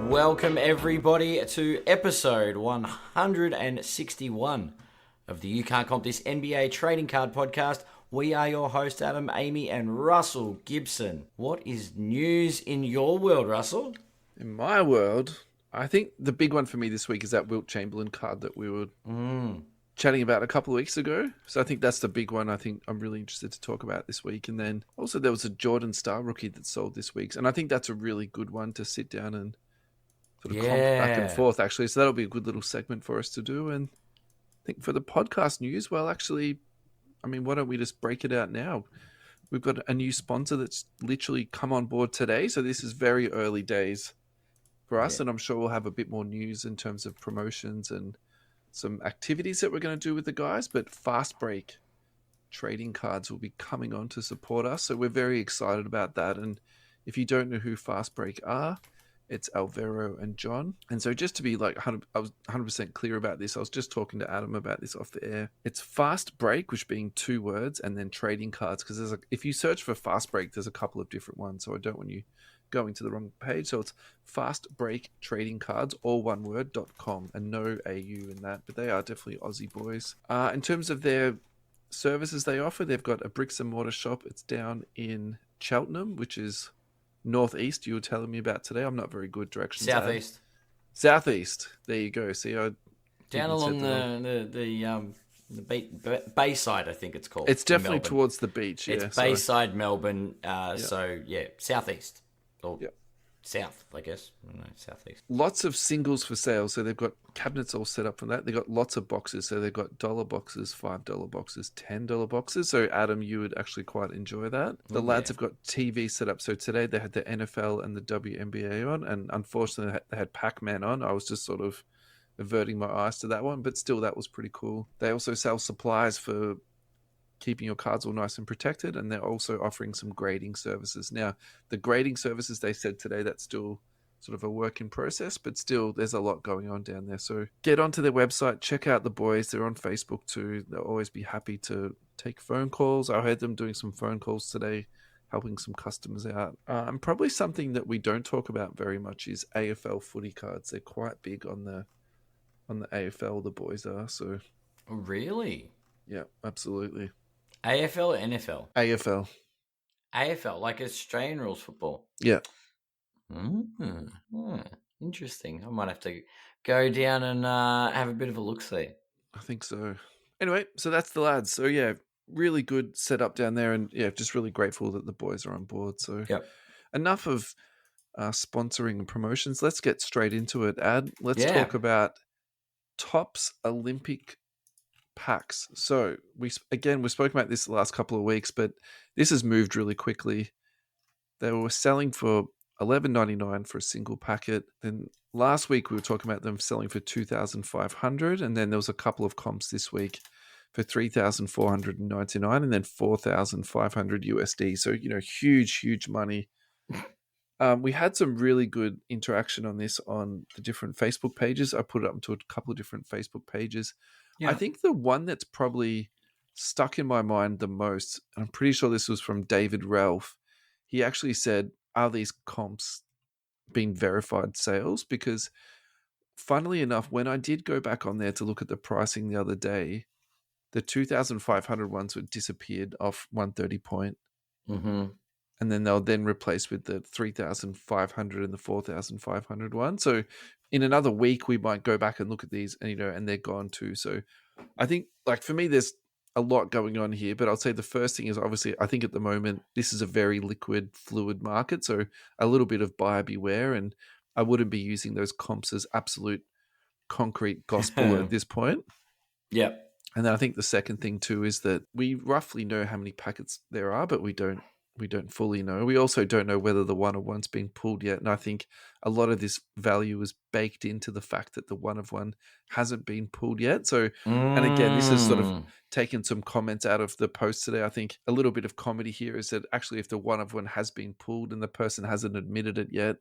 Welcome everybody to episode 161 of the You Can't Comp This NBA Trading Card Podcast. We are your hosts, Adam, Amy, and Russell Gibson. What is news in your world, Russell? In my world, I think the big one for me this week is that Wilt Chamberlain card that we were chatting about a couple of weeks ago. So I think that's the big one I think I'm really interested to talk about this week. And then also there was a Jordan Star rookie that sold this week. And I think that's a really good one to sit down and sort of comp back and forth, actually. So that'll be a good little segment for us to do. And I think for the podcast news, well, actually, I mean, why don't we just break it out now? We've got a new sponsor that's literally come on board today. So this is very early days for us. And I'm sure we'll have a bit more news in terms of promotions and some activities that we're going to do with the guys. But Fast Break trading cards will be coming on to support us. So we're very excited about that. And if you don't know who Fast Break are, it's Alvaro and John. And so just to be like, I was 100% clear about this. I was just talking to Adam about this off the air. It's Fast Break, which being 2 words, and then trading cards. Because if you search for Fast Break, there's a couple of different ones. So I don't want you going to the wrong page. So it's Fast Break Trading Cards, all one word.com, and no AU in that. But they are definitely Aussie boys. In terms of their services they offer, they've got a bricks and mortar shop. It's down in Cheltenham, which is northeast. You were telling me about today. I'm not very good directions. Southeast. There you go. See, down along the Bayside, I think it's called. It's definitely towards the beach. It's Bayside, Melbourne. So southeast or south, I guess. I don't know, southeast. Lots of singles for sale. So they've got cabinets all set up from that. They've got lots of boxes. So they've got dollar boxes, $5 boxes, $10 boxes. So Adam, you would actually quite enjoy that. The lads have got TV set up. So today they had the NFL and the WNBA on, and unfortunately they had Pac-Man on. I was just sort of averting my eyes to that one, but still that was pretty cool. They also sell supplies for keeping your cards all nice and protected, and they're also offering some grading services. Now, the grading services they said today, that's still sort of a work in process, but still there's a lot going on down there. So get onto their website, check out the boys. They're on Facebook too. They'll always be happy to take phone calls. I heard them doing some phone calls today, helping some customers out. And probably something that we don't talk about very much is AFL footy cards. They're quite big on the AFL, the boys are. So Really? Yeah, absolutely. AFL or NFL? AFL. AFL, like Australian rules football. Yeah. Interesting. I might have to go down and have a bit of a look-see. I think so. Anyway, so that's the lads. So yeah, really good setup down there, and yeah, just really grateful that the boys are on board. So enough of sponsoring and promotions. Let's get straight into it. Let's talk about Topps Olympic packs. So we've spoken about this the last couple of weeks, but this has moved really quickly. They were selling for $11.99 for a single packet. Then last week we were talking about them selling for $2,500, and then there was a couple of comps this week for $3,499 and then $4,500 USD. So huge money. We had some really good interaction on this on the different Facebook pages. I put it up into a couple of different Facebook pages. I think the one that's probably stuck in my mind the most, and I'm pretty sure this was from David Ralph, he actually said, are these comps being verified sales? Because funnily enough, when I did go back on there to look at the pricing the other day, the 2,500 ones were disappeared off 130 point. Mm-hmm. And then they'll then replace with the 3,500 and the 4,500 one. So in another week, we might go back and look at these, and they're gone too. So I think, like, for me, there's a lot going on here. But I'll say the first thing is, obviously, I think at the moment, this is a very liquid, fluid market. So a little bit of buyer beware. And I wouldn't be using those comps as absolute concrete gospel at this point. Yeah. And then I think the second thing too is that we roughly know how many packets there are, but we don't fully know. We also don't know whether the one-of-one's been pulled yet. And I think a lot of this value is baked into the fact that the one-of-one hasn't been pulled yet. So, and again, this has sort of taken some comments out of the post today. I think a little bit of comedy here is that actually if the one-of-one has been pulled and the person hasn't admitted it yet,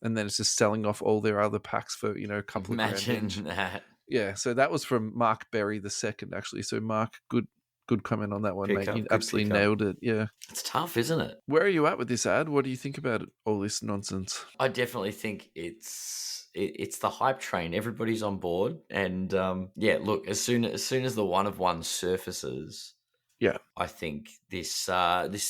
and then it's just selling off all their other packs for, a couple of grand. Imagine that. Yeah, so that was from Mark Berry II, actually. So Mark, good good comment on that one, mate. You Good absolutely pickup. nailed it. Yeah. It's tough, isn't it? Where are you at with this ad? What do you think about it, all this nonsense? I definitely think it's the hype train. Everybody's on board, and look, as soon as the one of one surfaces, Yeah. I think this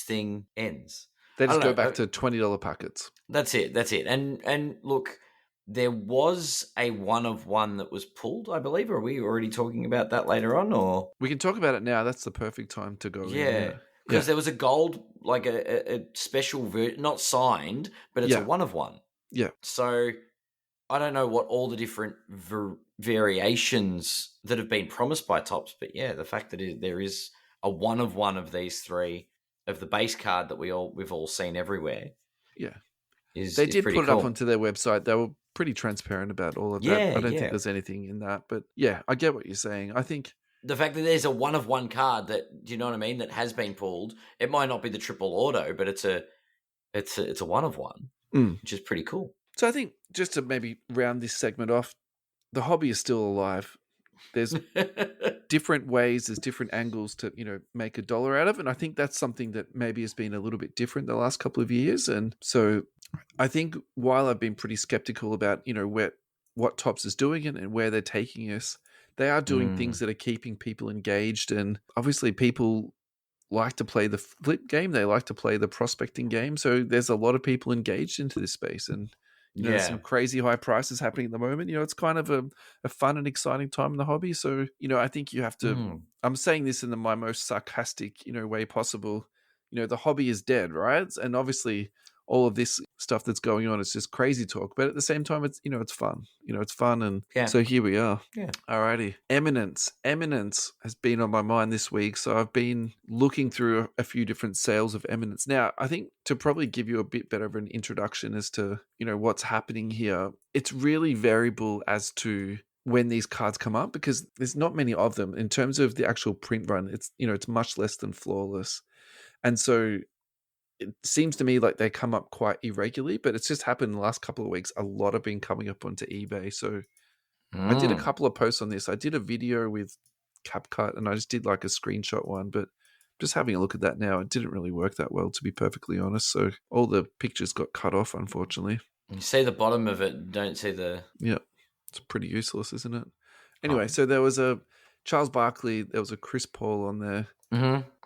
thing ends. They I just don't go know. back to $20 packets. That's it. And look, there was a one of one that was pulled, I believe. Are we already talking about that later on, or We can talk about it now. That's the perfect time to go in. Yeah. Because there was a gold, like a special not signed, but it's a one of one. Yeah. So I don't know what all the different variations that have been promised by Topps, but yeah, the fact that there is a one of these three of the base card that we've all seen everywhere. Yeah. They did pretty put it cool. up onto their website. They were pretty transparent about all of that. I don't think there's anything in that, but yeah, I get what you're saying. I think the fact that there's a one of one card that, do you know what I mean, that has been pulled, it might not be the triple auto, but it's a one of one, which is pretty cool. So I think just to maybe round this segment off, the hobby is still alive. There's different ways, there's different angles to, make $1 out of it. And I think that's something that maybe has been a little bit different the last couple of years. And so I think while I've been pretty skeptical about, what Topps is doing and where they're taking us, they are doing things that are keeping people engaged. And obviously people like to play the flip game. They like to play the prospecting game. So there's a lot of people engaged into this space. And there's some crazy high prices happening at the moment. It's kind of a fun and exciting time in the hobby. So, I think you have to, I'm saying this in my most sarcastic, way possible. The hobby is dead, right? And obviously all of this stuff that's going on, it's just crazy talk. But at the same time, it's, it's fun. It's fun. And so here we are. Yeah. Alrighty. Eminence has been on my mind this week. So I've been looking through a few different sales of Eminence. Now, I think to probably give you a bit better of an introduction as to, what's happening here, it's really variable as to when these cards come up, because there's not many of them. In terms of the actual print run, it's, it's much less than flawless. And so it seems to me like they come up quite irregularly, but it's just happened in the last couple of weeks. A lot have been coming up onto eBay. So I did a couple of posts on this. I did a video with CapCut and I just did like a screenshot one, but just having a look at that now, it didn't really work that well, to be perfectly honest. So all the pictures got cut off, unfortunately. You see the bottom of it, don't see the... Yeah, it's pretty useless, isn't it? Anyway, so there was a Charles Barkley, there was a Chris Paul on there.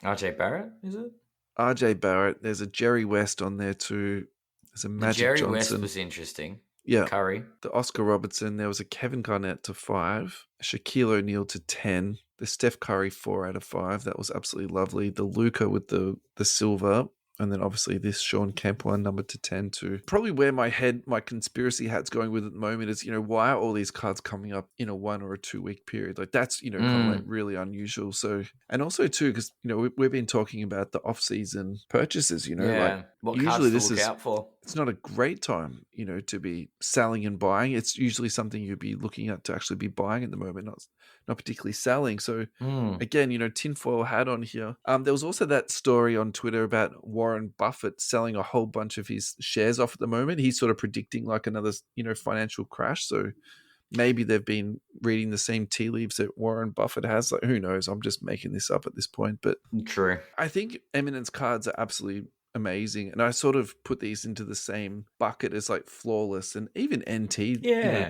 RJ Barrett, is it? RJ Barrett. There's a Jerry West on there too. There's a Magic Jerry Johnson. West was interesting. Yeah. Curry. The Oscar Robertson. There was a Kevin Garnett to 5. Shaquille O'Neal to 10. The Steph Curry 4 out of 5. That was absolutely lovely. The Luka with the silver. And then obviously this Sean Kemp one numbered to 10 too. Probably where my conspiracy hat's going with at the moment is, why are all these cards coming up in a 1 or a 2 week period? Like that's, kind of like really unusual. So, and also too, because, we've been talking about the off-season purchases, like what usually cards this to look is, out for. It's not a great time, to be selling and buying. It's usually something you'd be looking at to actually be buying at the moment, not particularly selling. So again, tinfoil hat on here. There was also that story on Twitter about Warren Buffett selling a whole bunch of his shares off at the moment. He's sort of predicting like another, financial crash. So maybe they've been reading the same tea leaves that Warren Buffett has. Like, who knows? I'm just making this up at this point. But true. I think Eminence cards are absolutely amazing. And I sort of put these into the same bucket as like flawless and even NT,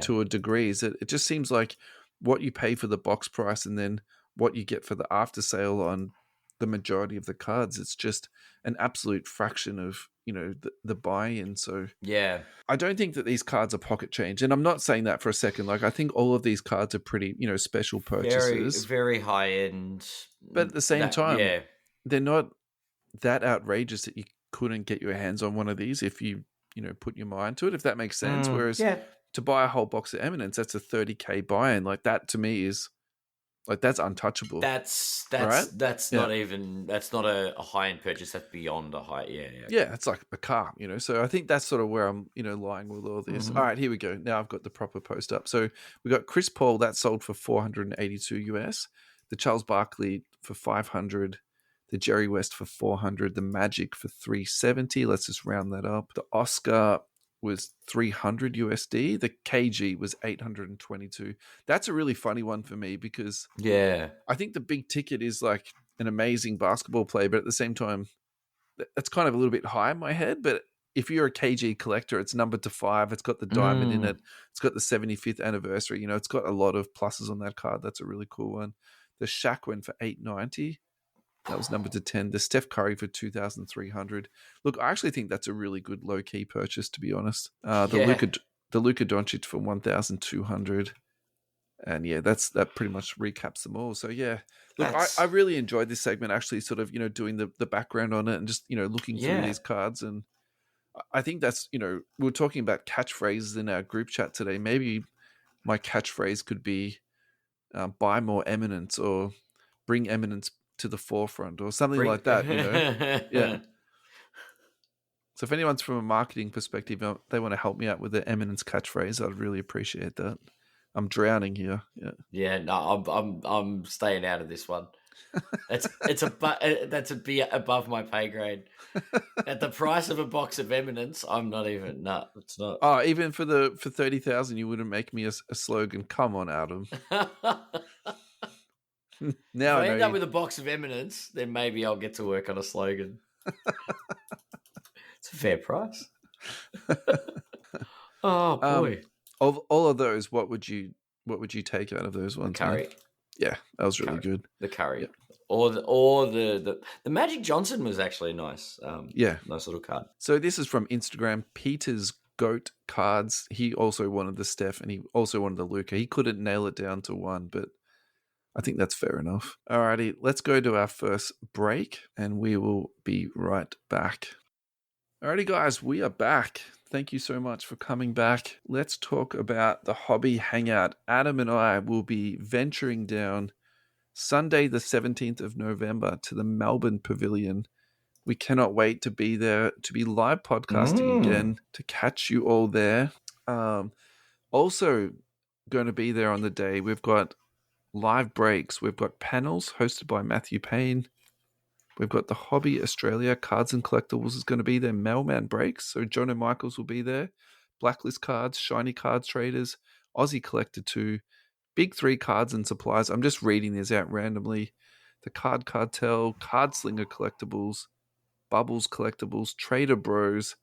to a degree. Is that it just seems like what you pay for the box price and then what you get for the after sale on the majority of the cards, it's just an absolute fraction of, the buy-in. So yeah, I don't think that these cards are pocket change. And I'm not saying that for a second. Like I think all of these cards are pretty, special purchases. Very high end. But at the same time, they're not that outrageous that you couldn't get your hands on one of these if you, put your mind to it, if that makes sense. Whereas to buy a whole box of Eminence, that's a $30K buy-in. Like that to me is like that's untouchable. That's right? not even, that's not a high-end purchase. That's beyond a high. Yeah, it's like a car, So I think that's sort of where I'm, lying with all this. All right, here we go. Now I've got the proper post up. So we got Chris Paul that sold for $482 US, the Charles Barkley for 500, the Jerry West for 400, the Magic for 370. Let's just round that up. The Oscar was 300 USD. The KG was 822. That's a really funny one for me because I think the big ticket is like an amazing basketball player, but at the same time, that's kind of a little bit high in my head. But if you're a KG collector, it's numbered to 5. It's got the diamond in it. It's got the 75th anniversary. It's got a lot of pluses on that card. That's a really cool one. The Shaq went for $890. That was numbered to 10. The Steph Curry for $2,300. Look, I actually think that's a really good low key purchase, to be honest. The Luka Doncic for $1,200. And yeah, that pretty much recaps them all. So yeah, look, I really enjoyed this segment, actually sort of, doing the background on it and just, looking through these cards. And I think that's, we were talking about catchphrases in our group chat today. Maybe my catchphrase could be buy more Eminence or bring Eminence to the forefront or something like that, Yeah. So if anyone's from a marketing perspective, they want to help me out with the Eminence catchphrase, I'd really appreciate that. I'm drowning here. Yeah. Yeah. No, I'm staying out of this one. That's a bit above my pay grade. At the price of a box of Eminence, I'm not even. No, it's not. Oh, even for 30,000, you wouldn't make me a slogan. Come on, Adam. Now if I end up with a box of Eminence, then maybe I'll get to work on a slogan. It's a fair price. Oh boy! Of all of those, what would you take out of those ones? The curry. Man? Yeah, that was really good. The curry, or the Magic Johnson was actually nice. Nice little card. So this is from Instagram. Peter's Goat Cards. He also wanted the Steph, and he also wanted the Luka. He couldn't nail it down to one, but I think that's fair enough. Alrighty, let's go to our first break, and we will be right back. Alrighty, guys, we are back. Thank you so much for coming back. Let's talk about the Hobby Hangout. Adam and I will be venturing down Sunday, the 17th of November, to the Melbourne Pavilion. We cannot wait to be there, to be live podcasting again, to catch you all there. Also going to be there on the day, we've got live breaks. We've got panels hosted by Matthew Payne. We've got the Hobby Australia Cards and Collectibles is going to be there. Mailman breaks. So John O'Michaels will be there. Blacklist Cards, Shiny Cards Traders, Aussie Collector 2, Big 3 Cards and Supplies. I'm just reading these out randomly. The Card Cartel, Card Slinger Collectibles, Bubbles Collectibles, Trader Bros,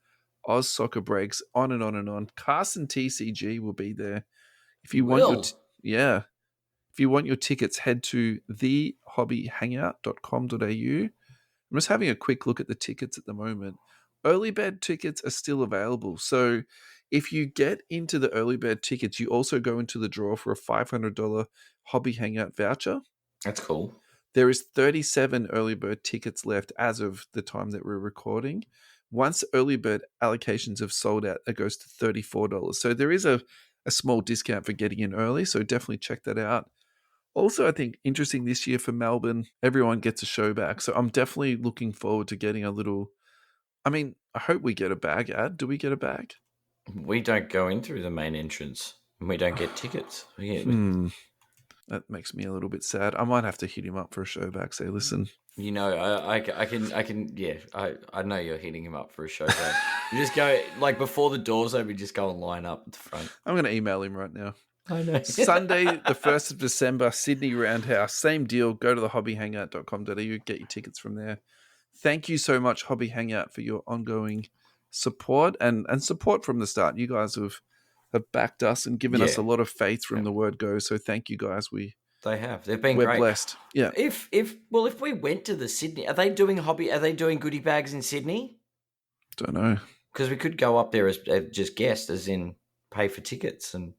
Oz Soccer Breaks, on and on and on. Carson TCG will be there. If you want if you want your tickets, head to thehobbyhangout.com.au. I'm just having a quick look at the tickets at the moment. Early bird tickets are still available. So if you get into the early bird tickets, you also go into the draw for a $500 Hobby Hangout voucher. That's cool. There is 37 early bird tickets left as of the time that we're recording. Once early bird allocations have sold out, it goes to $34. So there is a small discount for getting in early. So definitely check that out. Also, I think interesting this year for Melbourne, everyone gets a show back. So I'm definitely looking forward to getting a little... I mean, I hope we get a bag, Ad. Do we get a bag? We don't go in through the main entrance. And we don't get tickets. That makes me a little bit sad. I might have to hit him up for a show back. Say, listen... I know you're hitting him up for a show back. You just go, like, before the doors open, just go and line up at the front. I'm going to email him right now. I know. Sunday, the 1st of December, Sydney Roundhouse. Same deal. Go to thehobbyhangout.com.au. Get your tickets from there. Thank you so much, Hobby Hangout, for your ongoing support and support from the start. You guys have backed us and given us a lot of faith from the word go. So thank you guys. They've been we're great. Blessed. Yeah. If we went to the Sydney, are they doing goodie bags in Sydney? Don't know. Because we could go up there as just guests, as in pay for tickets and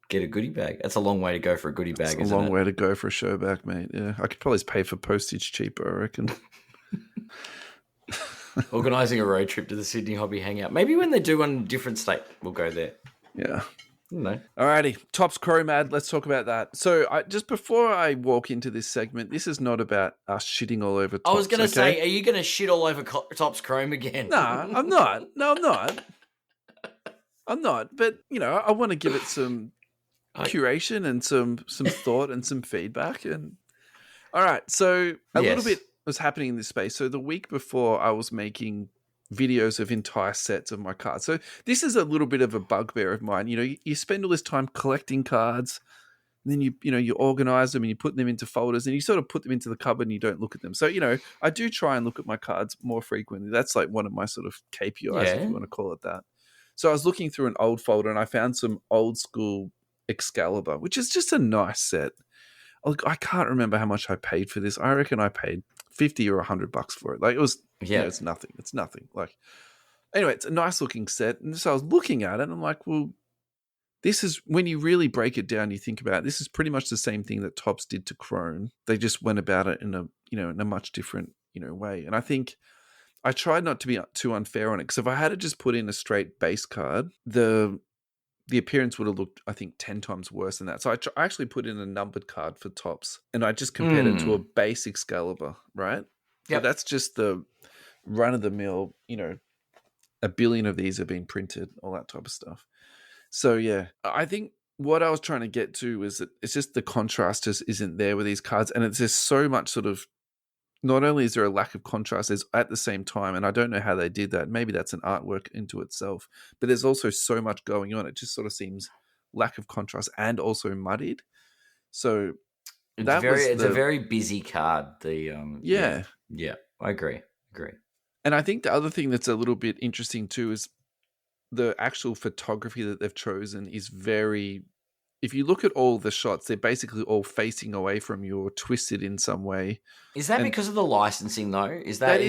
get a goodie bag. That's a long way to go for a goodie bag, It's a long way to go for a show back, mate. Yeah. I could probably pay for postage cheaper, I reckon. Organising a road trip to the Sydney Hobby Hangout. Maybe when they do one in a different state, we'll go there. Yeah. No. Alrighty. Topps Chromad. Let's talk about that. So just before I walk into this segment, this is not about us shitting all over Topps. I was going to say, are you going to shit all over Topps Chrome again? Nah, I'm not. No, I'm not. I'm not. But, I want to give it some curation and some thought and some feedback. And all right. So a little bit was happening in this space. So the week before, I was making videos of entire sets of my cards. So this is a little bit of a bugbear of mine. You spend all this time collecting cards. then you organize them and you put them into folders and you sort of put them into the cupboard and you don't look at them. So, I do try and look at my cards more frequently. That's like one of my sort of KPIs, if you want to call it that. So I was looking through an old folder and I found some old school Excalibur, which is just a nice set. Look, I can't remember how much I paid for this. I reckon I paid $50 or $100 for it. Like it was, it's nothing. It's nothing. Like, anyway, it's a nice looking set. And so I was looking at it and I'm like, well, this is, when you really break it down, you think about it, this is pretty much the same thing that Topps did to Crone. They just went about it in a much different, way. And I think I tried not to be too unfair on it, because if I had to just put in a straight base card, the appearance would have looked, I think, 10 times worse than that. So I actually put in a numbered card for Topps, and I just compared it to a base Excalibur, right? Yeah, so that's just the run-of-the-mill, a billion of these have been printed, all that type of stuff. So, yeah, I think what I was trying to get to is that it's just the contrast just isn't there with these cards, and it's just so much sort of, not only is there a lack of contrast, there's at the same time, and I don't know how they did that, maybe that's an artwork into itself, but there's also so much going on. It just sort of seems lack of contrast and also muddied. So it's a very busy card. Yeah, I agree. And I think the other thing that's a little bit interesting too is the actual photography that they've chosen is very, if you look at all the shots, they're basically all facing away from you or twisted in some way. Is that because of the licensing though? Is that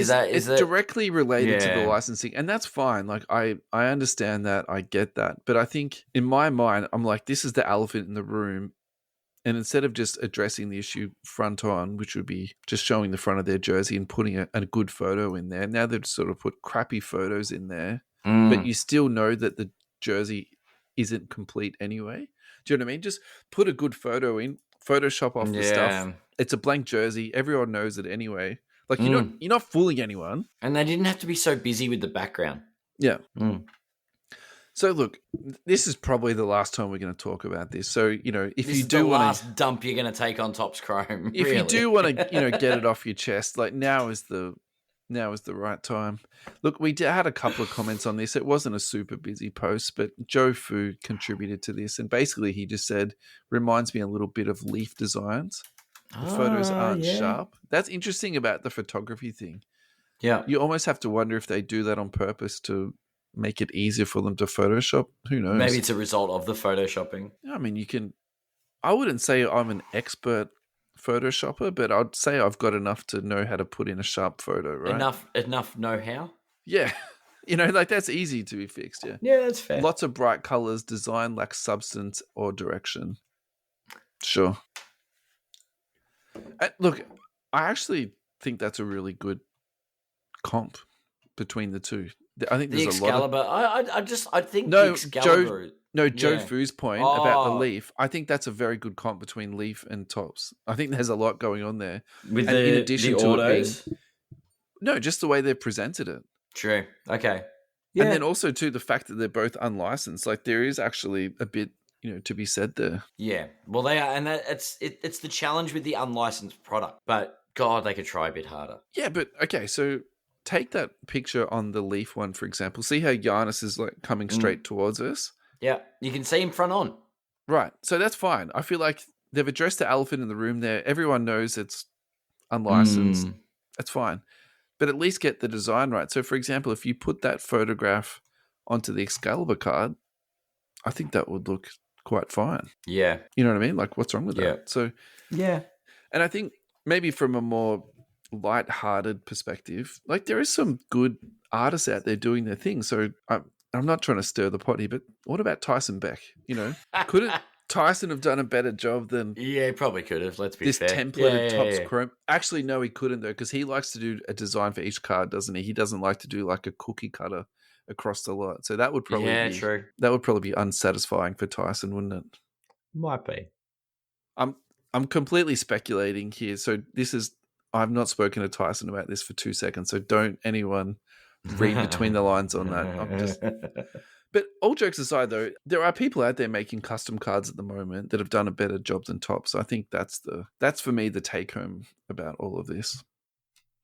directly related to the licensing? And that's fine. Like I understand that. I get that. But I think in my mind, I'm like, this is the elephant in the room. And instead of just addressing the issue front on, which would be just showing the front of their jersey and putting a good photo in there, now they've sort of put crappy photos in there. But you still know that the jersey isn't complete anyway. Do you know what I mean? Just put a good photo in, Photoshop off the stuff. It's a blank jersey. Everyone knows it anyway. Like you're not fooling anyone. And they didn't have to be so busy with the background. Yeah. So look, this is probably the last time we're going to talk about this. So, if this you is do the want last dump you're going to take on Topps Chrome. If you do want to, get it off your chest, like now is the right time. Look, we had a couple of comments on this. It wasn't a super busy post, but Joe Fu contributed to this. And basically he just said, reminds me a little bit of Leaf designs. The photos aren't sharp. That's interesting about the photography thing. Yeah. You almost have to wonder if they do that on purpose to make it easier for them to Photoshop. Who knows? Maybe it's a result of the Photoshopping. I mean, I wouldn't say I'm an expert Photoshopper, but I'd say I've got enough to know how to put in a sharp photo, right? Enough know-how? Yeah. Like that's easy to be fixed, yeah. Yeah, that's fair. Lots of bright colors, design lacks substance or direction. Sure. Look, I actually think that's a really good comp between the two. I think there's Excalibur, a lot of... I think the Excalibur... Joe Fu's point about the Leaf, I think that's a very good comp between Leaf and Topps. I think there's a lot going on there. In addition to autos? No, just the way they've presented it. True. Okay. Yeah. And then also, too, the fact that they're both unlicensed. Like, there is actually a bit, to be said there. Yeah. Well, they are. And it's the challenge with the unlicensed product. But, God, they could try a bit harder. Yeah, but, okay, so... Take that picture on the Leaf one, for example. See how Giannis is like coming straight towards us? Yeah, you can see him front on. Right. So that's fine. I feel like they've addressed the elephant in the room there. Everyone knows it's unlicensed. That's fine. But at least get the design right. So, for example, if you put that photograph onto the Excalibur card, I think that would look quite fine. Yeah. You know what I mean? Like, what's wrong with that? So, yeah. And I think maybe from a more light-hearted perspective, like there is some good artists out there doing their thing. So I'm not trying to stir the pot here, but what about Tyson Beck? Couldn't Tyson have done a better job than? Yeah, he probably could have. Let's be this fair. template of Topps Chrome. Actually, no, he couldn't though, because he likes to do a design for each card, doesn't he? He doesn't like to do like a cookie cutter across the lot. So that would probably be true. That would probably be unsatisfying for Tyson, wouldn't it? Might be. I'm completely speculating here. So this is. I've not spoken to Tyson about this for 2 seconds, so don't anyone read between the lines on that. But all jokes aside, though, there are people out there making custom cards at the moment that have done a better job than Topps. So I think that's for me the take home about all of this.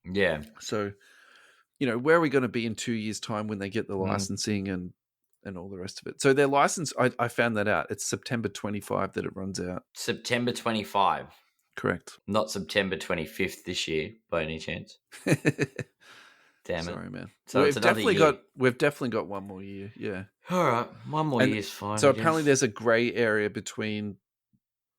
Yeah. So, where are we going to be in 2 years' time when they get the licensing and and all the rest of it. So their license, I found that out. It's September 25 that it runs out. September 25. Correct. Not September 25th this year, by any chance. Damn it. Sorry, man. So we've it's another year. We've definitely got one more year. Yeah. All right. One more year's fine. So apparently there's a grey area between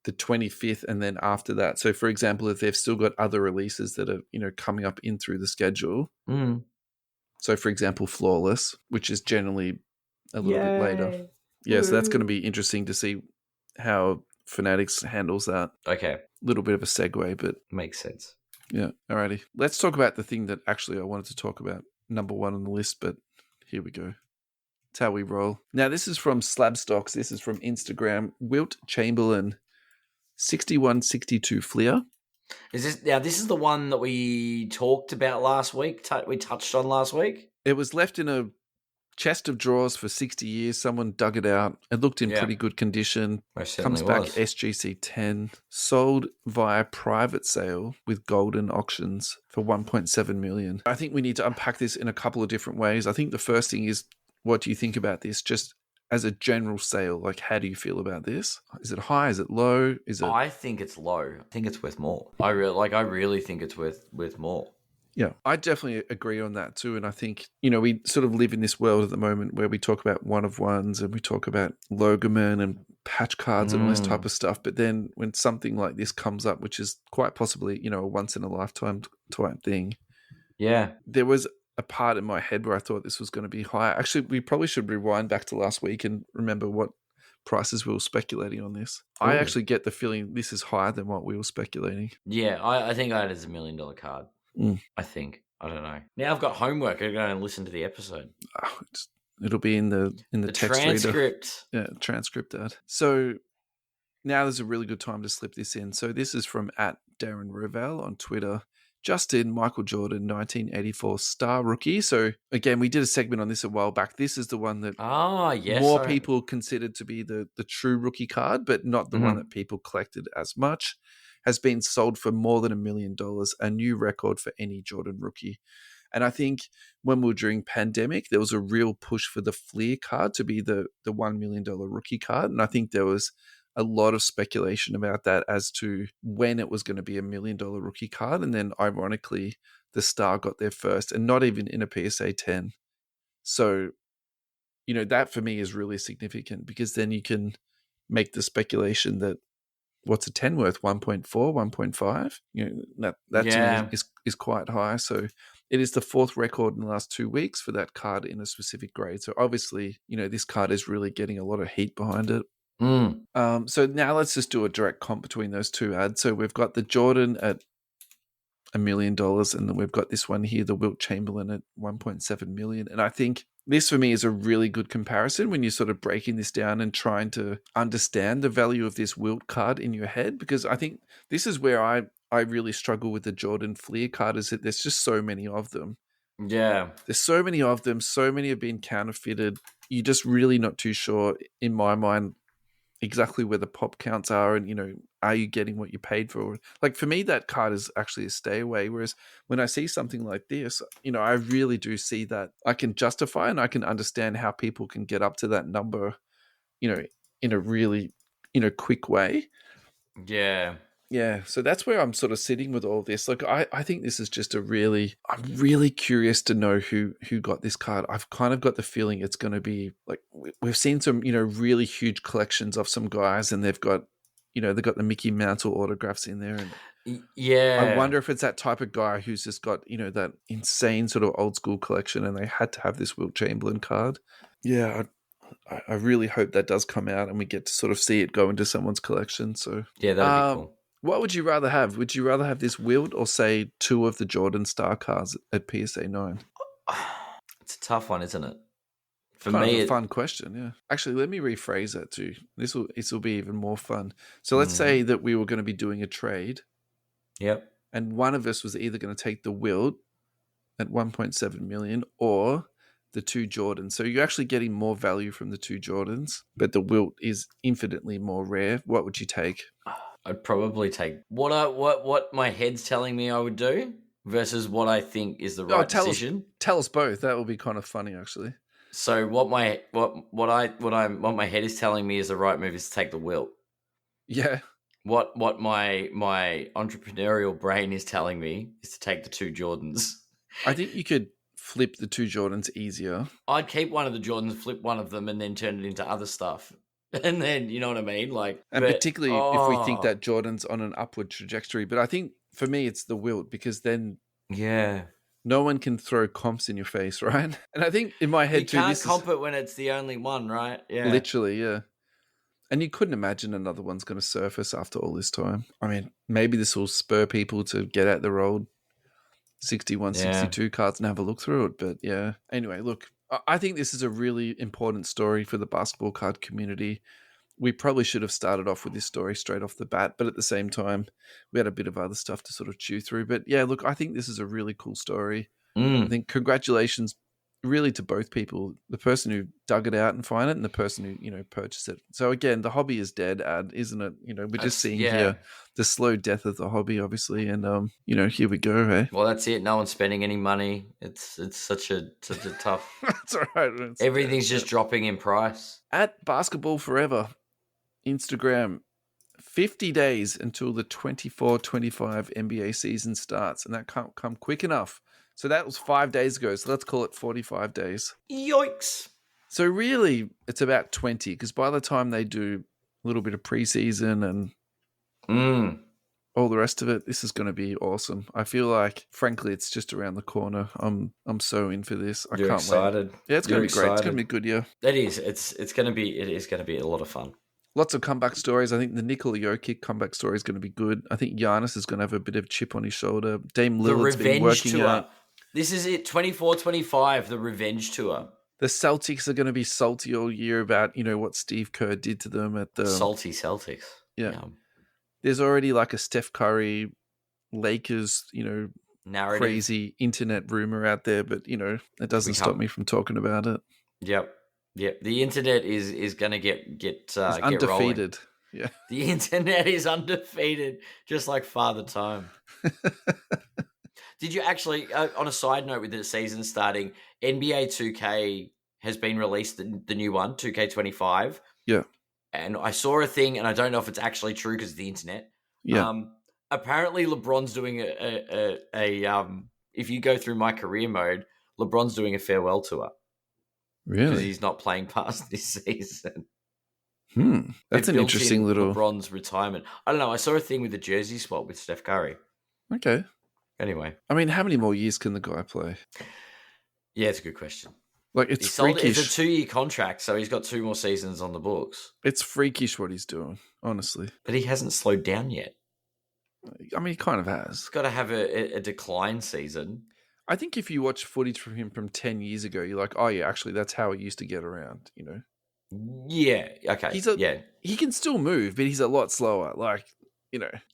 the 25th and then after that. So for example, if they've still got other releases that are, coming up in through the schedule. Mm. So for example, Flawless, which is generally a little bit later. Yeah, so that's going to be interesting to see how Fanatics handles that. Okay. A little bit of a segue, but makes sense. Yeah. Alrighty. Let's talk about the thing that actually I wanted to talk about. Number one on the list, but here we go. It's how we roll. Now, this is from Slab Stocks. This is from Instagram. Wilt Chamberlain, 6162 Fleer. This is the one that we talked about last week. We touched on last week. It was left in a chest of drawers for 60 years. Someone dug it out. It looked in pretty good condition. Comes back SGC 10. Sold via private sale with golden auctions for 1.7 million. I think we need to unpack this in a couple of different ways. I think the first thing is, what do you think about this? Just as a general sale, like, how do you feel about this? Is it high? Is it low? I think it's low. I think it's worth more. I really think it's worth more. Yeah, I definitely agree on that too. And I think, we sort of live in this world at the moment where we talk about one-of-ones and we talk about Logoman and patch cards and all this type of stuff. But then when something like this comes up, which is quite possibly, a once-in-a-lifetime type thing. Yeah. There was a part in my head where I thought this was going to be higher. Actually, we probably should rewind back to last week and remember what prices we were speculating on this. Ooh. I actually get the feeling this is higher than what we were speculating. Yeah, I think I had it as $1 million card. I think. I don't know. Now I've got homework. I go and listen to the episode. Oh, it'll be in the text transcript. Reader. Yeah, transcript that. So now there's a really good time to slip this in. So this is from @Darren Roval on Twitter. Justin Michael Jordan, 1984 star rookie. So again, we did a segment on this a while back. This is the one that more people considered to be the true rookie card, but not the one that people collected as much. Has been sold for more than $1 million, a new record for any Jordan rookie. And I think when we were during pandemic, there was a real push for the Fleer card to be the $1 million rookie card. And I think there was a lot of speculation about that as to when it was going to be $1 million rookie card. And then ironically, the Star got there first and not even in a PSA 10. So, that for me is really significant because then you can make the speculation that what's a 10 worth? 1.4, 1.5? That to me is quite high. So it is the fourth record in the last 2 weeks for that card in a specific grade. So obviously, this card is really getting a lot of heat behind it. So now let's just do a direct comp between those two ads. So we've got the Jordan at $1 million, and then we've got this one here, the Wilt Chamberlain at 1.7 million. And I think this for me is a really good comparison when you're sort of breaking this down and trying to understand the value of this Wilt card in your head, because I think this is where I really struggle with the Jordan Fleer card, is that there's just so many of them. Yeah. There's so many of them. So many have been counterfeited. You're just really not too sure, in my mind, exactly where the pop counts are and, are you getting what you paid for? Like for me, that card is actually a stay away. Whereas when I see something like this, I really do see that I can justify and I can understand how people can get up to that number, in a really, quick way. Yeah. Yeah. So that's where I'm sort of sitting with all this. Like, I think this is just I'm really curious to know who got this card. I've kind of got the feeling it's going to be like, we've seen some, really huge collections of some guys and they've got the Mickey Mantle autographs in there. And yeah. I wonder if it's that type of guy who's just got, that insane sort of old school collection and they had to have this Wilt Chamberlain card. Yeah. I really hope that does come out and we get to sort of see it go into someone's collection. So yeah, that'd be cool. What would you rather have? Would you rather have this Wilt or say 2 of the Jordan Star cards at PSA 9? It's a tough one, isn't it? For me, a fun question. Yeah. Actually, let me rephrase that too. This will be even more fun. So let's say that we were going to be doing a trade. Yep. And one of us was either going to take the Wilt at 1.7 million or the 2 Jordans. So you're actually getting more value from the 2 Jordans, but the Wilt is infinitely more rare. What would you take? I'd probably take what my head's telling me I would do versus what I think is the right decision. Tell us both. That will be kind of funny, actually. So what my head is telling me is the right move is to take the Wilt. Yeah. What my entrepreneurial brain is telling me is to take the 2 Jordans. I think you could flip the 2 Jordans easier. I'd keep one of the Jordans, flip one of them, and then turn it into other stuff. And then, you know what I mean? Particularly if we think that Jordan's on an upward trajectory. But I think for me, it's the Wilt, because then no one can throw comps in your face, right? And I think in my head you can't comp it when it's the only one, right? Yeah, literally, yeah. And you couldn't imagine another one's going to surface after all this time. I mean, maybe this will spur people to get out their old 61, 62 cards and have a look through it. But yeah, anyway, look, I think this is a really important story for the basketball card community. We probably should have started off with this story straight off the bat, but at the same time, we had a bit of other stuff to sort of chew through. But yeah, look, I think this is a really cool story. I think congratulations really to both people, the person who dug it out and found it and the person who, purchased it. So again, the hobby is dead, isn't it? We're just seeing here the slow death of the hobby, obviously. And, here we go. Hey? Well, that's it. No one's spending any money. It's such a tough. That's all right. Everything's just dropping in price. At Basketball Forever, Instagram, 50 days until the 24-25 NBA season starts. And that can't come quick enough. So that was 5 days ago. So let's call it 45 days. Yikes. So really, it's about 20, because by the time they do a little bit of preseason and all the rest of it, this is going to be awesome. I feel like, frankly, it's just around the corner. I'm so in for this. I can't excited. Wait. Yeah, it's going to be great. It's going to be a good year. It is. It is going to be a lot of fun. Lots of comeback stories. I think the Nikola Jokic comeback story is going to be good. I think Giannis is going to have a bit of chip on his shoulder. Dame Lillard's been working out. This is it, 24-25, the revenge tour. The Celtics are going to be salty all year about, what Steve Kerr did to them at the... Salty Celtics. Yeah. There's already like a Steph Curry, Lakers, narrative, crazy internet rumor out there, but, it doesn't stop me from talking about it. Yep. The internet is going to get undefeated. Rolling. Yeah. The internet is undefeated, just like Father Time. Did you actually, on a side note with the season starting, NBA 2K has been released, the new one, 2K25. Yeah. And I saw a thing, and I don't know if it's actually true because of the internet. Yeah. Apparently, LeBron's doing if you go through my career mode, LeBron's doing a farewell tour. Really? Because he's not playing past this season. That's an interesting little... LeBron's retirement. I don't know. I saw a thing with the jersey swap with Steph Curry. Okay. Anyway. I mean, how many more years can the guy play? Yeah, it's a good question. Like, it's freakish. It's a 2-year contract, so he's got 2 more seasons on the books. It's freakish what he's doing, honestly. But he hasn't slowed down yet. I mean, he kind of has. He's got to have a decline season. I think if you watch footage from him from 10 years ago, you're like, oh, yeah, actually, that's how he used to get around, Yeah, okay. He can still move, but he's a lot slower,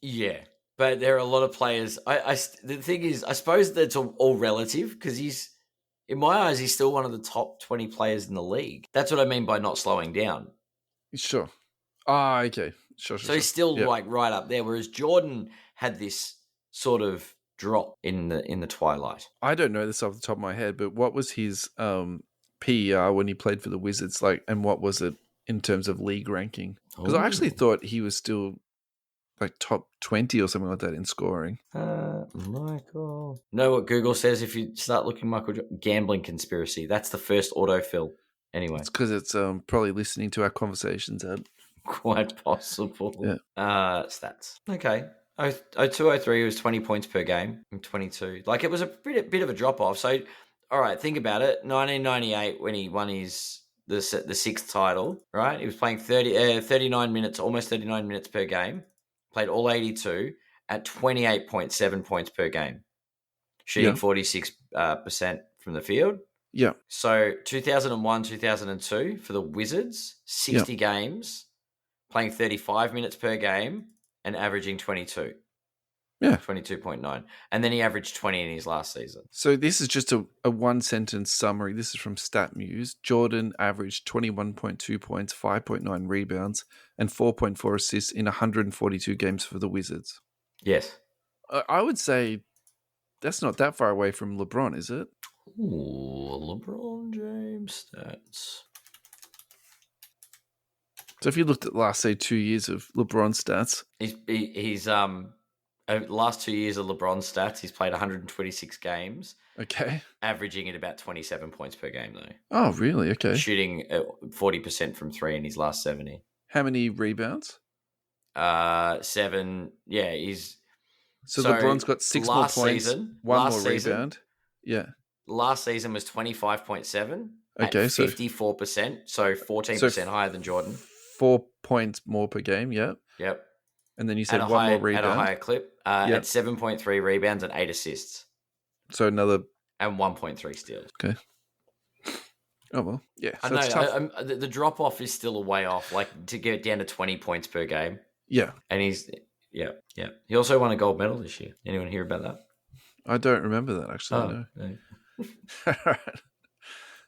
Yeah. But there are a lot of players. The thing is, I suppose that's all relative, because in my eyes, he's still one of the top 20 players in the league. That's what I mean by not slowing down. Sure. Ah, okay. Sure. So he's still like right up there, whereas Jordan had this sort of drop in the twilight. I don't know this off the top of my head, but what was his PER when he played for the Wizards like, and what was it in terms of league ranking? Because I actually thought he was still like top 20 or something like that in scoring. Michael. Know what Google says if you start looking Michael gambling conspiracy? That's the first autofill. Anyway. It's because it's probably listening to our conversations, Ed. Quite possible. Yeah. Stats. Okay. 02-03 was 20 points per game in 22. Like, it was a bit of a drop off. So, all right, think about it. 1998 when he won the 6th title, right? He was playing 39 minutes, almost 39 minutes per game. Played all 82 at 28.7 points per game, shooting 46% from the field. Yeah. So 2001, 2002 for the Wizards, 60 games, playing 35 minutes per game and averaging 22. Yeah. 22.9. And then he averaged 20 in his last season. So this is just a one-sentence summary. This is from StatMuse. Jordan averaged 21.2 points, 5.9 rebounds, and 4.4 assists in 142 games for the Wizards. Yes. I would say that's not that far away from LeBron, is it? Ooh, LeBron James stats. So if you looked at the last, say, 2 years of LeBron stats, he's over the last 2 years of LeBron stats, he's played 126 games, okay. averaging at about 27 points per game though. Oh, really? Okay. Shooting 40% from three in his last 70. How many rebounds? 7. Yeah, he's So LeBron's got 6 more points, one more rebound. Yeah. Last season was 25.7 Okay, at 54%, so 14% higher than Jordan. 4 points more per game, yeah. Yep. And then you said one more rebound. At a higher clip. At 7.3 rebounds and 8 assists. So another... And 1.3 steals. Okay. Oh, well, yeah. So I know. The drop-off is still a way off, like to get down to 20 points per game. Yeah. And he's... Yeah. He also won a gold medal this year. Anyone hear about that? I don't remember that, actually. No. All right.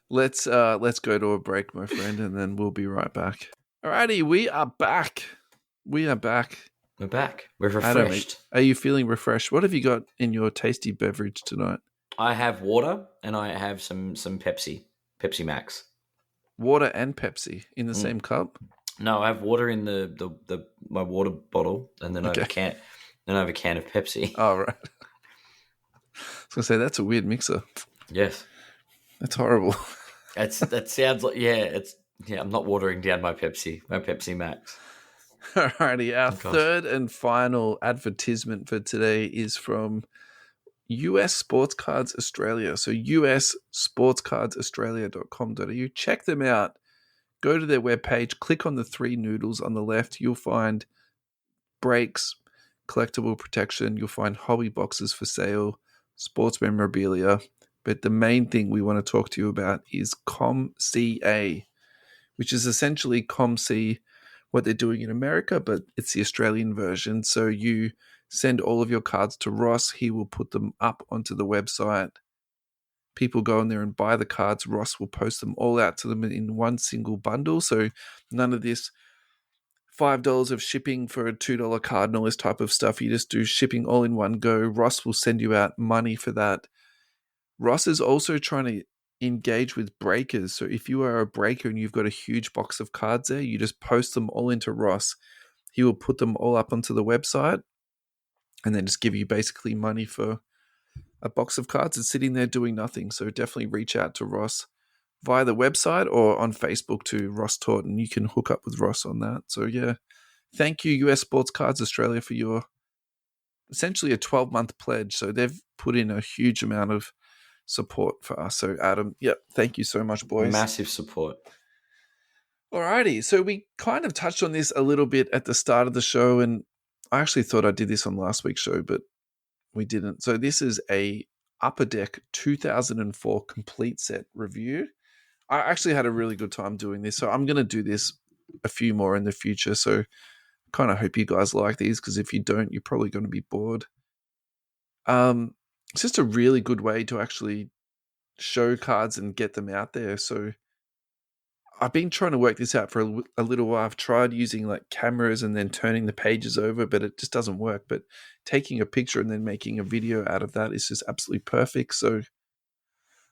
Let's go to a break, my friend, and then we'll be right back. Alrighty, we are back. We're back. We're refreshed. Adam, are you feeling refreshed? What have you got in your tasty beverage tonight? I have water and I have some Pepsi Max. Water and Pepsi in the same cup? No, I have water in the my water bottle, and then I have a can. Then I have a can of Pepsi. Oh, right. I was gonna say that's a weird mixer. Yes, that's horrible. That sounds like I'm not watering down my Pepsi Max. Alrighty, our third and final advertisement for today is from US Sports Cards Australia. So ussportscardsaustralia.com.au. Check them out. Go to their webpage, click on the 3 noodles on the left. You'll find breaks, collectible protection. You'll find hobby boxes for sale, sports memorabilia. But the main thing we want to talk to you about is ComCA, which is essentially ComC, what they're doing in America, but it's the Australian version. So you send all of your cards to Ross. He will put them up onto the website. People go in there and buy the cards. Ross will post them all out to them in one single bundle. So none of this $5 of shipping for a $2 card and all this type of stuff. You just do shipping all in one go. Ross will send you out money for that. Ross is also trying to engage with breakers. So if you are a breaker and you've got a huge box of cards there, you just post them all into Ross. He will put them all up onto the website and then just give you basically money for a box of cards. It's sitting there doing nothing. So definitely reach out to Ross via the website or on Facebook to Ross Taunton. You can hook up with Ross on that. So yeah, thank you US Sports Cards Australia for your essentially a 12-month pledge. So they've put in a huge amount of support for us. So Adam, thank you so much, boys. Massive support. Alrighty, so we kind of touched on this a little bit at the start of the show, and I actually thought I did this on last week's show, but we didn't. So this is a Upper Deck 2004 complete set review. I actually had a really good time doing this, so I'm going to do this a few more in the future. So kind of hope you guys like these, because if you don't, you're probably going to be bored. It's just a really good way to actually show cards and get them out there. So I've been trying to work this out for a little while. I've tried using like cameras and then turning the pages over, but it just doesn't work. But taking a picture and then making a video out of that is just absolutely perfect. So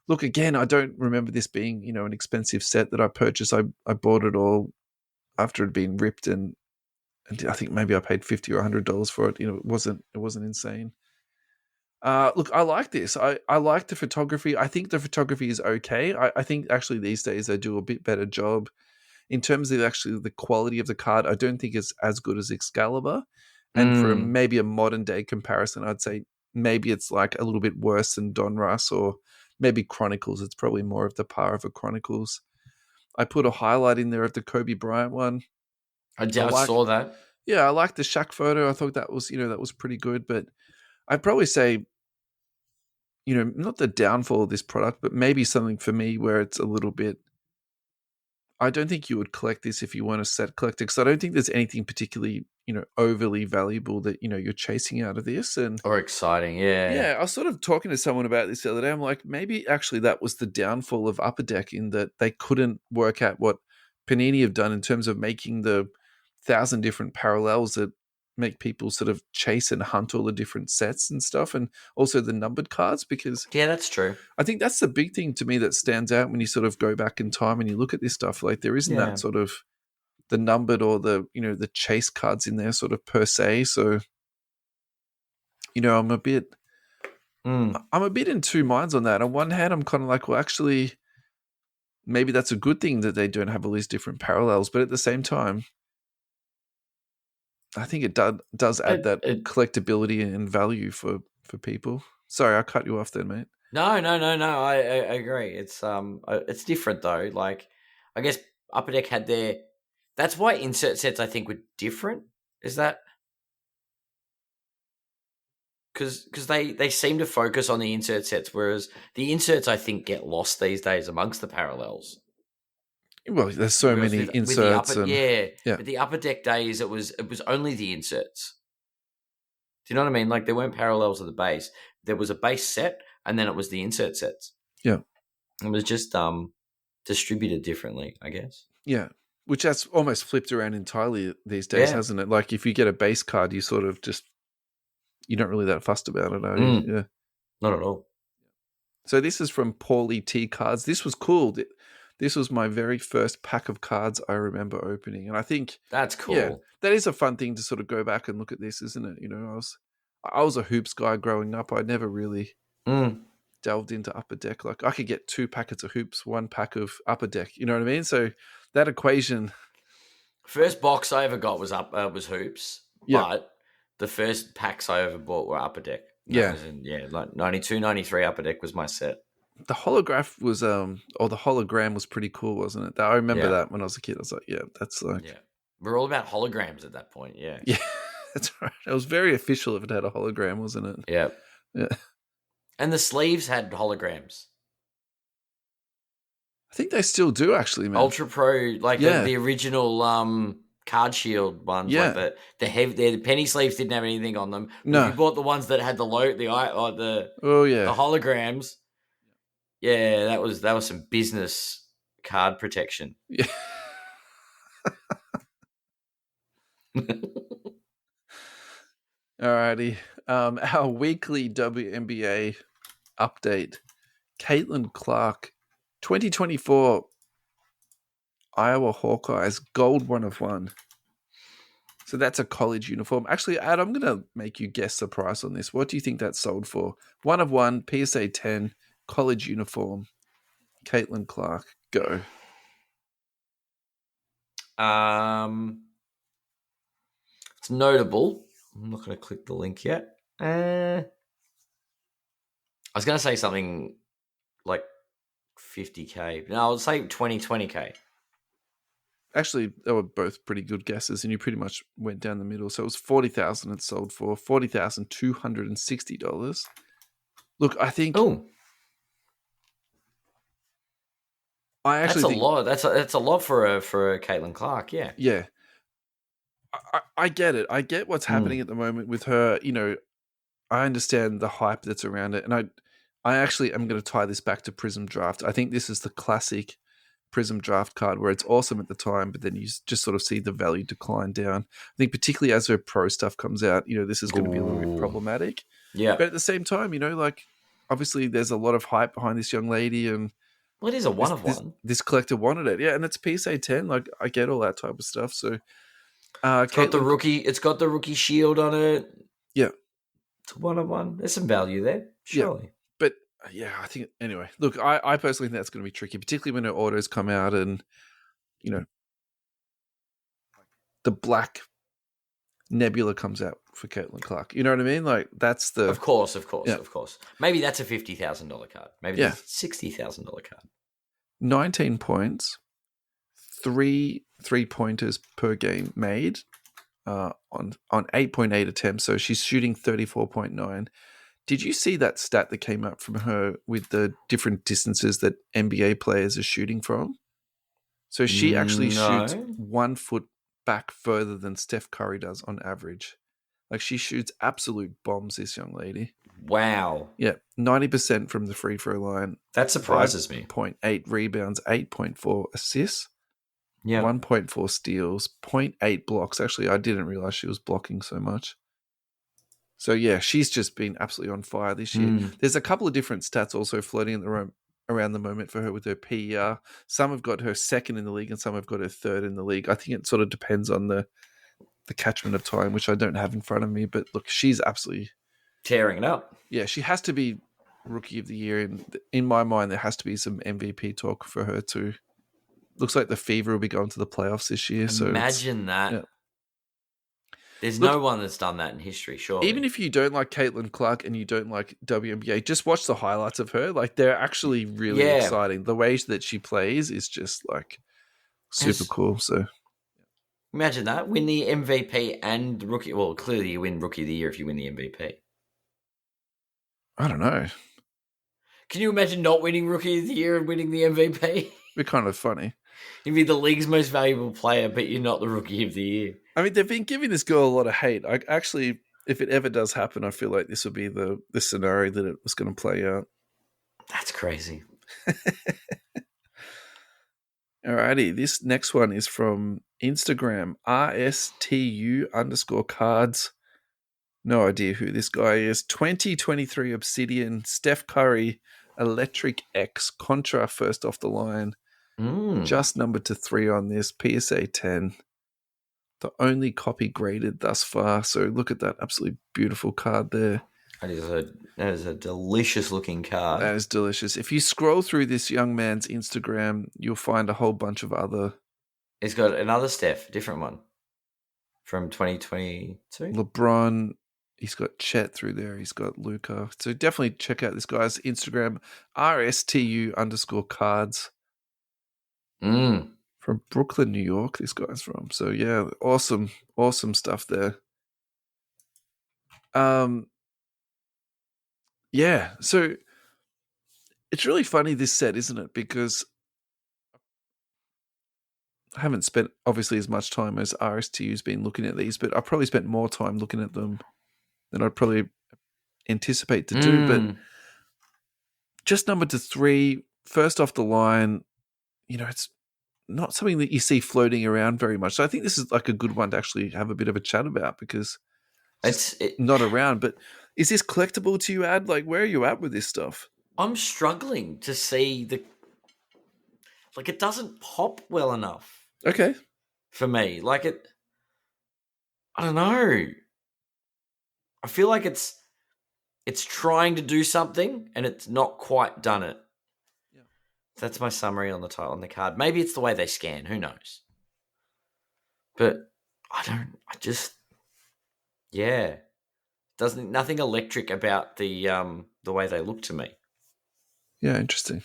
look, again, I don't remember this being, an expensive set that I purchased. I bought it all after it had been ripped, and I think maybe I paid $50 or $100 for it. It wasn't insane. Look, I like this. I like the photography. I think the photography is okay. I think actually these days they do a bit better job in terms of actually the quality of the card. I don't think it's as good as Excalibur. And for maybe a modern day comparison, I'd say maybe it's like a little bit worse than Donruss or maybe Chronicles. It's probably more of the par of a Chronicles. I put a highlight in there of the Kobe Bryant one. I saw that. Yeah, I like the Shaq photo. I thought that was, that was pretty good. But I'd probably say, not the downfall of this product, but maybe something for me where it's a little bit, I don't think you would collect this if you weren't a set collector, because I don't think there's anything particularly, overly valuable that, you're chasing out of this. Or exciting, yeah. Yeah, I was sort of talking to someone about this the other day. I'm like, maybe actually that was the downfall of Upper Deck, in that they couldn't work out what Panini have done in terms of making the 1,000 different parallels that make people sort of chase and hunt all the different sets and stuff, and also the numbered cards, because Yeah, that's true. I think that's the big thing to me that stands out when you sort of go back in time and you look at this stuff. Like there isn't that sort of the numbered or the, you know, the chase cards in there sort of per se. So, you know, I'm a bit in two minds on that. On one hand, I'm kind of like, well, actually, maybe that's a good thing that they don't have all these different parallels. But at the same time, I think it does add that collectability and value for people. Sorry, I cut you off there, mate. No. I agree. It's different though. Like, I guess Upper Deck had their. That's why insert sets I think were different. Is that because they seem to focus on the insert sets, whereas the inserts I think get lost these days amongst the parallels. Well, there's so many inserts. With the Upper Deck days, it was only the inserts. Do you know what I mean? Like there weren't parallels of the base. There was a base set, and then it was the insert sets. Yeah, it was just distributed differently, I guess. Yeah, which that's almost flipped around entirely these days, hasn't it? Like if you get a base card, you sort of just you're not really that fussed about it, are you? Yeah, not at all. So this is from Paulie T Cards. This was cool. This was my very first pack of cards I remember opening. And I think that's cool. Yeah, that is a fun thing to sort of go back and look at this, isn't it? You know, I was a hoops guy growing up. I never really delved into Upper Deck. Like I could get 2 packets of hoops, 1 pack of Upper Deck. You know what I mean? So that equation. First box I ever got was hoops, but the first packs I ever bought were Upper Deck. Like 92, 93 Upper Deck was my set. The holograph was or the hologram was pretty cool, wasn't it? I remember that when I was a kid. I was like, that's like we're all about holograms at that point. Yeah, that's right. It was very official if it had a hologram, wasn't it? Yeah. And the sleeves had holograms. I think they still do, actually, man. Ultra Pro, like the original Card Shield ones. Yeah, like the penny sleeves didn't have anything on them. No, if you bought the ones that had the holograms. Yeah, that was some business card protection. Yeah. Alrighty. Our weekly WNBA update. Caitlin Clark, 2024 Iowa Hawkeyes Gold 1 of 1. So that's a college uniform. Actually, Ad, I'm going to make you guess the price on this. What do you think that sold for? 1 of 1, PSA 10, college uniform. Caitlin Clark, go. It's notable. I'm not going to click the link yet. I was going to say something like 50K. No, I'll say 20K. Actually, they were both pretty good guesses, and you pretty much went down the middle. So it was $40,000 it sold for, $40,260. Look, I think... Oh. That's a lot. That's a lot for a Caitlin Clark. Yeah. Yeah. I get it. I get what's happening at the moment with her. You know, I understand the hype that's around it, and I actually am going to tie this back to Prism Draft. I think this is the classic Prism Draft card where it's awesome at the time, but then you just sort of see the value decline down. I think particularly as her pro stuff comes out, you know, this is going to be a little bit problematic. Yeah. But at the same time, you know, like obviously there's a lot of hype behind this young lady, and well, it is a 1 of 1. This collector wanted it, yeah, and it's PSA 10. Like I get all that type of stuff. So it's got the rookie shield on it. Yeah, it's 1 of 1. There's some value there, surely. Yeah. But yeah, I think anyway. Look, I personally think that's going to be tricky, particularly when her autos come out, and you know, the black Nebula comes out for Caitlin Clark. You know what I mean? Like that's the of course. Maybe that's a $50,000 card. Maybe that's a $60,000 card. 19 points, 3 3-pointers per game made on 8.8 attempts. So she's shooting 34.9. Did you see that stat that came up from her with the different distances that NBA players are shooting from? So she actually shoots 1 foot back further than Steph Curry does on average. Like she shoots absolute bombs, this young lady. Wow. Yeah, 90% from the free throw line. That surprises me. 5.8 rebounds, 8.4 assists. Yeah. 1.4 steals, 0.8 blocks. Actually, I didn't realize she was blocking so much. So, yeah, she's just been absolutely on fire this year. There's a couple of different stats also floating in the room around the moment for her with her PER. Some have got her second in the league and some have got her third in the league. I think it sort of depends on the catchment of time, which I don't have in front of me. But look, she's absolutely tearing it up. Yeah, she has to be Rookie of the Year. And in my mind, there has to be some MVP talk for her too. Looks like the Fever will be going to the playoffs this year. Imagine that. Yeah. There's no one that's done that in history, surely. Even if you don't like Caitlin Clark and you don't like WNBA, just watch the highlights of her. Like, they're actually really exciting. The way that she plays is just like super cool. So imagine that. Win the MVP and Rookie. Well, clearly you win Rookie of the Year if you win the MVP. I don't know. Can you imagine not winning Rookie of the Year and winning the MVP? It'd be kind of funny. You'd be the league's most valuable player, but you're not the Rookie of the Year. I mean, they've been giving this girl a lot of hate. I actually, if it ever does happen, I feel like this would be the scenario that it was going to play out. That's crazy. Alrighty, this next one is from Instagram, RSTU_cards. No idea who this guy is. 2023 Obsidian, Steph Curry, Electric X, Contra first off the line. Just number to 3 on this, PSA 10. The only copy graded thus far. So look at that absolutely beautiful card there. That is a delicious looking card. That is delicious. If you scroll through this young man's Instagram, you'll find a whole bunch of other. He's got another Steph, different one from 2022. LeBron. He's got Chet through there. He's got Luca. So definitely check out this guy's Instagram, RSTU_cards. From Brooklyn, New York, this guy's from. So yeah, awesome stuff there. Yeah, so it's really funny, this set, isn't it? Because I haven't spent obviously as much time as RSTU's been looking at these, but I probably spent more time looking at them than I'd probably anticipate to do. But just number to 3, first off the line, it's not something that you see floating around very much. So I think this is like a good one to actually have a bit of a chat about because it's not around. But is this collectible to you, Ad? Like, where are you at with this stuff? I'm struggling to see it doesn't pop well enough. Okay. For me. I don't know. I feel like it's trying to do something and it's not quite done it. Yeah. That's my summary on the card. Maybe it's the way they scan. Who knows? But nothing electric about the way they look to me. Yeah, interesting.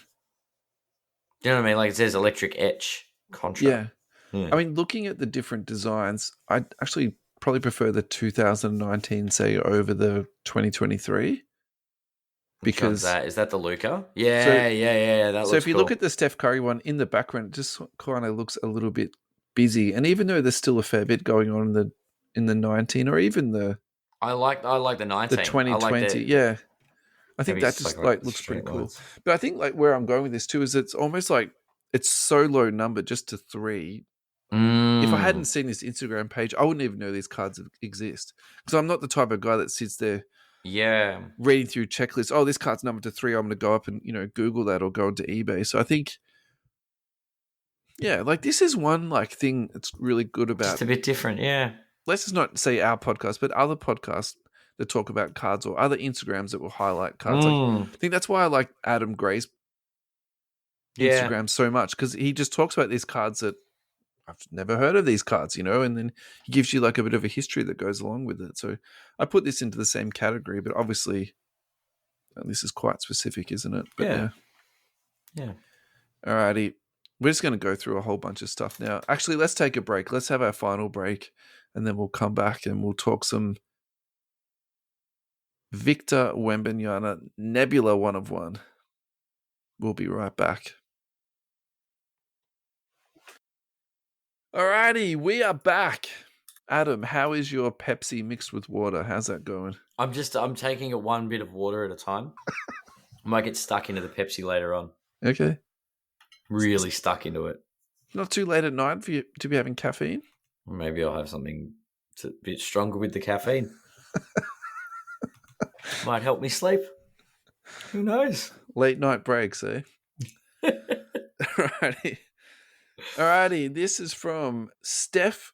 You know what I mean? Like it says electric etch Contra. Yeah. I mean, looking at the different designs, I actually probably prefer the 2019 say over the 2023. Because is that the Luca? Yeah. That looks so if you cool. look at the Steph Curry one in the background, it just kind of looks a little bit busy. And even though there's still a fair bit going on in the 19 or even the I like the 19. The 2020, yeah. I think that just looks pretty cool. But I think where I'm going with this too is it's almost like it's so low number just to 3. If I hadn't seen this Instagram page, I wouldn't even know these cards exist. Because I'm not the type of guy that sits there reading through checklists. Oh, this card's number to 3. I'm going to go up and Google that or go onto eBay. So I think this is one thing that's really good about just a bit different, yeah. Let's just not say our podcast, but other podcasts that talk about cards or other Instagrams that will highlight cards. I think that's why I like Adam Gray's Instagram so much because he just talks about these cards that I've never heard of these cards, and then he gives you a bit of a history that goes along with it. So I put this into the same category, but obviously this is quite specific, isn't it? But yeah. Alrighty. We're just going to go through a whole bunch of stuff now. Actually, let's take a break. Let's have our final break and then we'll come back and we'll talk some Victor Wembanyama Nebula 1 of 1. We'll be right back. Alrighty, we are back. Adam, how is your Pepsi mixed with water? How's that going? I'm taking it one bit of water at a time. I might get stuck into the Pepsi later on. Okay. Really stuck into it. Not too late at night for you to be having caffeine. Maybe I'll have something a bit stronger with the caffeine. Might help me sleep. Who knows? Late night breaks, eh? Alrighty. This is from Steph.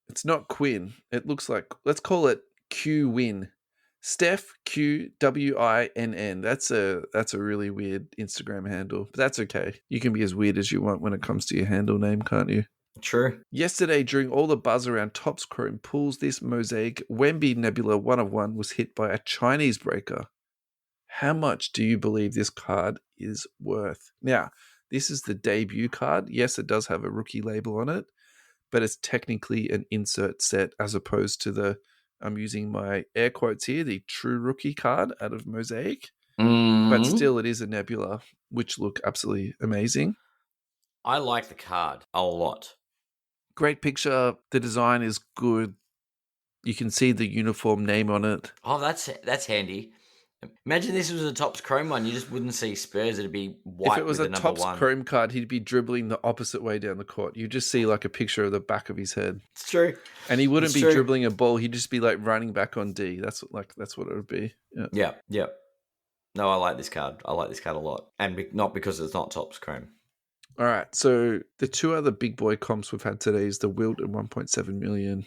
It's not Quinn. It looks like, let's call it Q Win. Steph QWINN. That's a really weird Instagram handle, but that's okay. You can be as weird as you want when it comes to your handle name, can't you? True. Yesterday, during all the buzz around Topps Chrome pulls, this Mosaic Wemby Nebula 1/1 was hit by a Chinese breaker. How much do you believe this card is worth? Now, this is the debut card. Yes, it does have a rookie label on it, but it's technically an insert set as opposed to the, I'm using my air quotes here, the true rookie card out of Mosaic. But still, it is a Nebula, which look absolutely amazing. I like the card a lot. Great picture. The design is good. You can see the uniform name on it. Oh, that's handy. Imagine this was a Topps Chrome one. You just wouldn't see Spurs. It'd be white. If it was with a the Topps one. Chrome card, he'd be dribbling the opposite way down the court. You just see like a picture of the back of his head. It's true. And he wouldn't be dribbling a ball. He'd just be like running back on D. That's what it would be. Yeah. No, I like this card. I like this card a lot. And not because it's not Topps Chrome. All right. So the two other big boy comps we've had today is the Wilt at 1.7 million.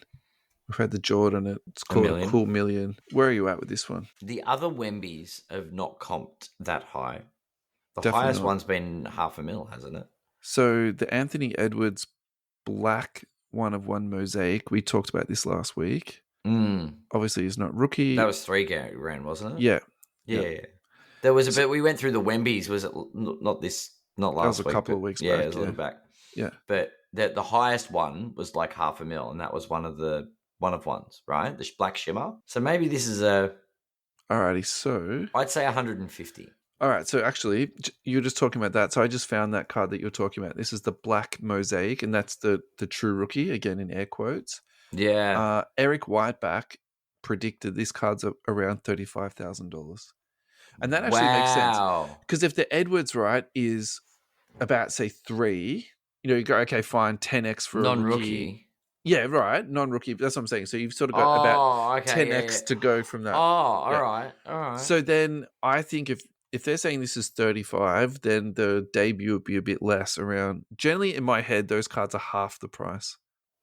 We've had the Jordan at, it's called a cool million. Where are you at with this one? The other Wembies have not comped that high. The Definitely highest not. one's been $500,000, hasn't it? So the Anthony Edwards black 1/1 Mosaic, we talked about this last week. Obviously, he's not rookie. That was 3 grand, wasn't it? Yeah. There was a bit. We went through the Wembies. Was it not this? Not last week. That was a couple of weeks back. Yeah, it was a little back. Yeah. But the highest one was like $500,000, and that was one of ones, right? The black shimmer. So maybe this is a. Alrighty, so I'd say 150. All right, so actually, you're just talking about that. So I just found that card that you're talking about. This is the black Mosaic, and that's the true rookie, again in air quotes. Yeah. Eric Whiteback predicted this card's around $35,000. And that actually makes sense. Because if the Edwards, right, is about, say, 3, you go, okay, fine, 10x for non-rookie. A rookie. Yeah, right, non-rookie. That's what I'm saying. So you've sort of got about 10x to go from that. Oh, all right. So then I think if they're saying this is 35, then the debut would be a bit less around. Generally, in my head, those cards are half the price.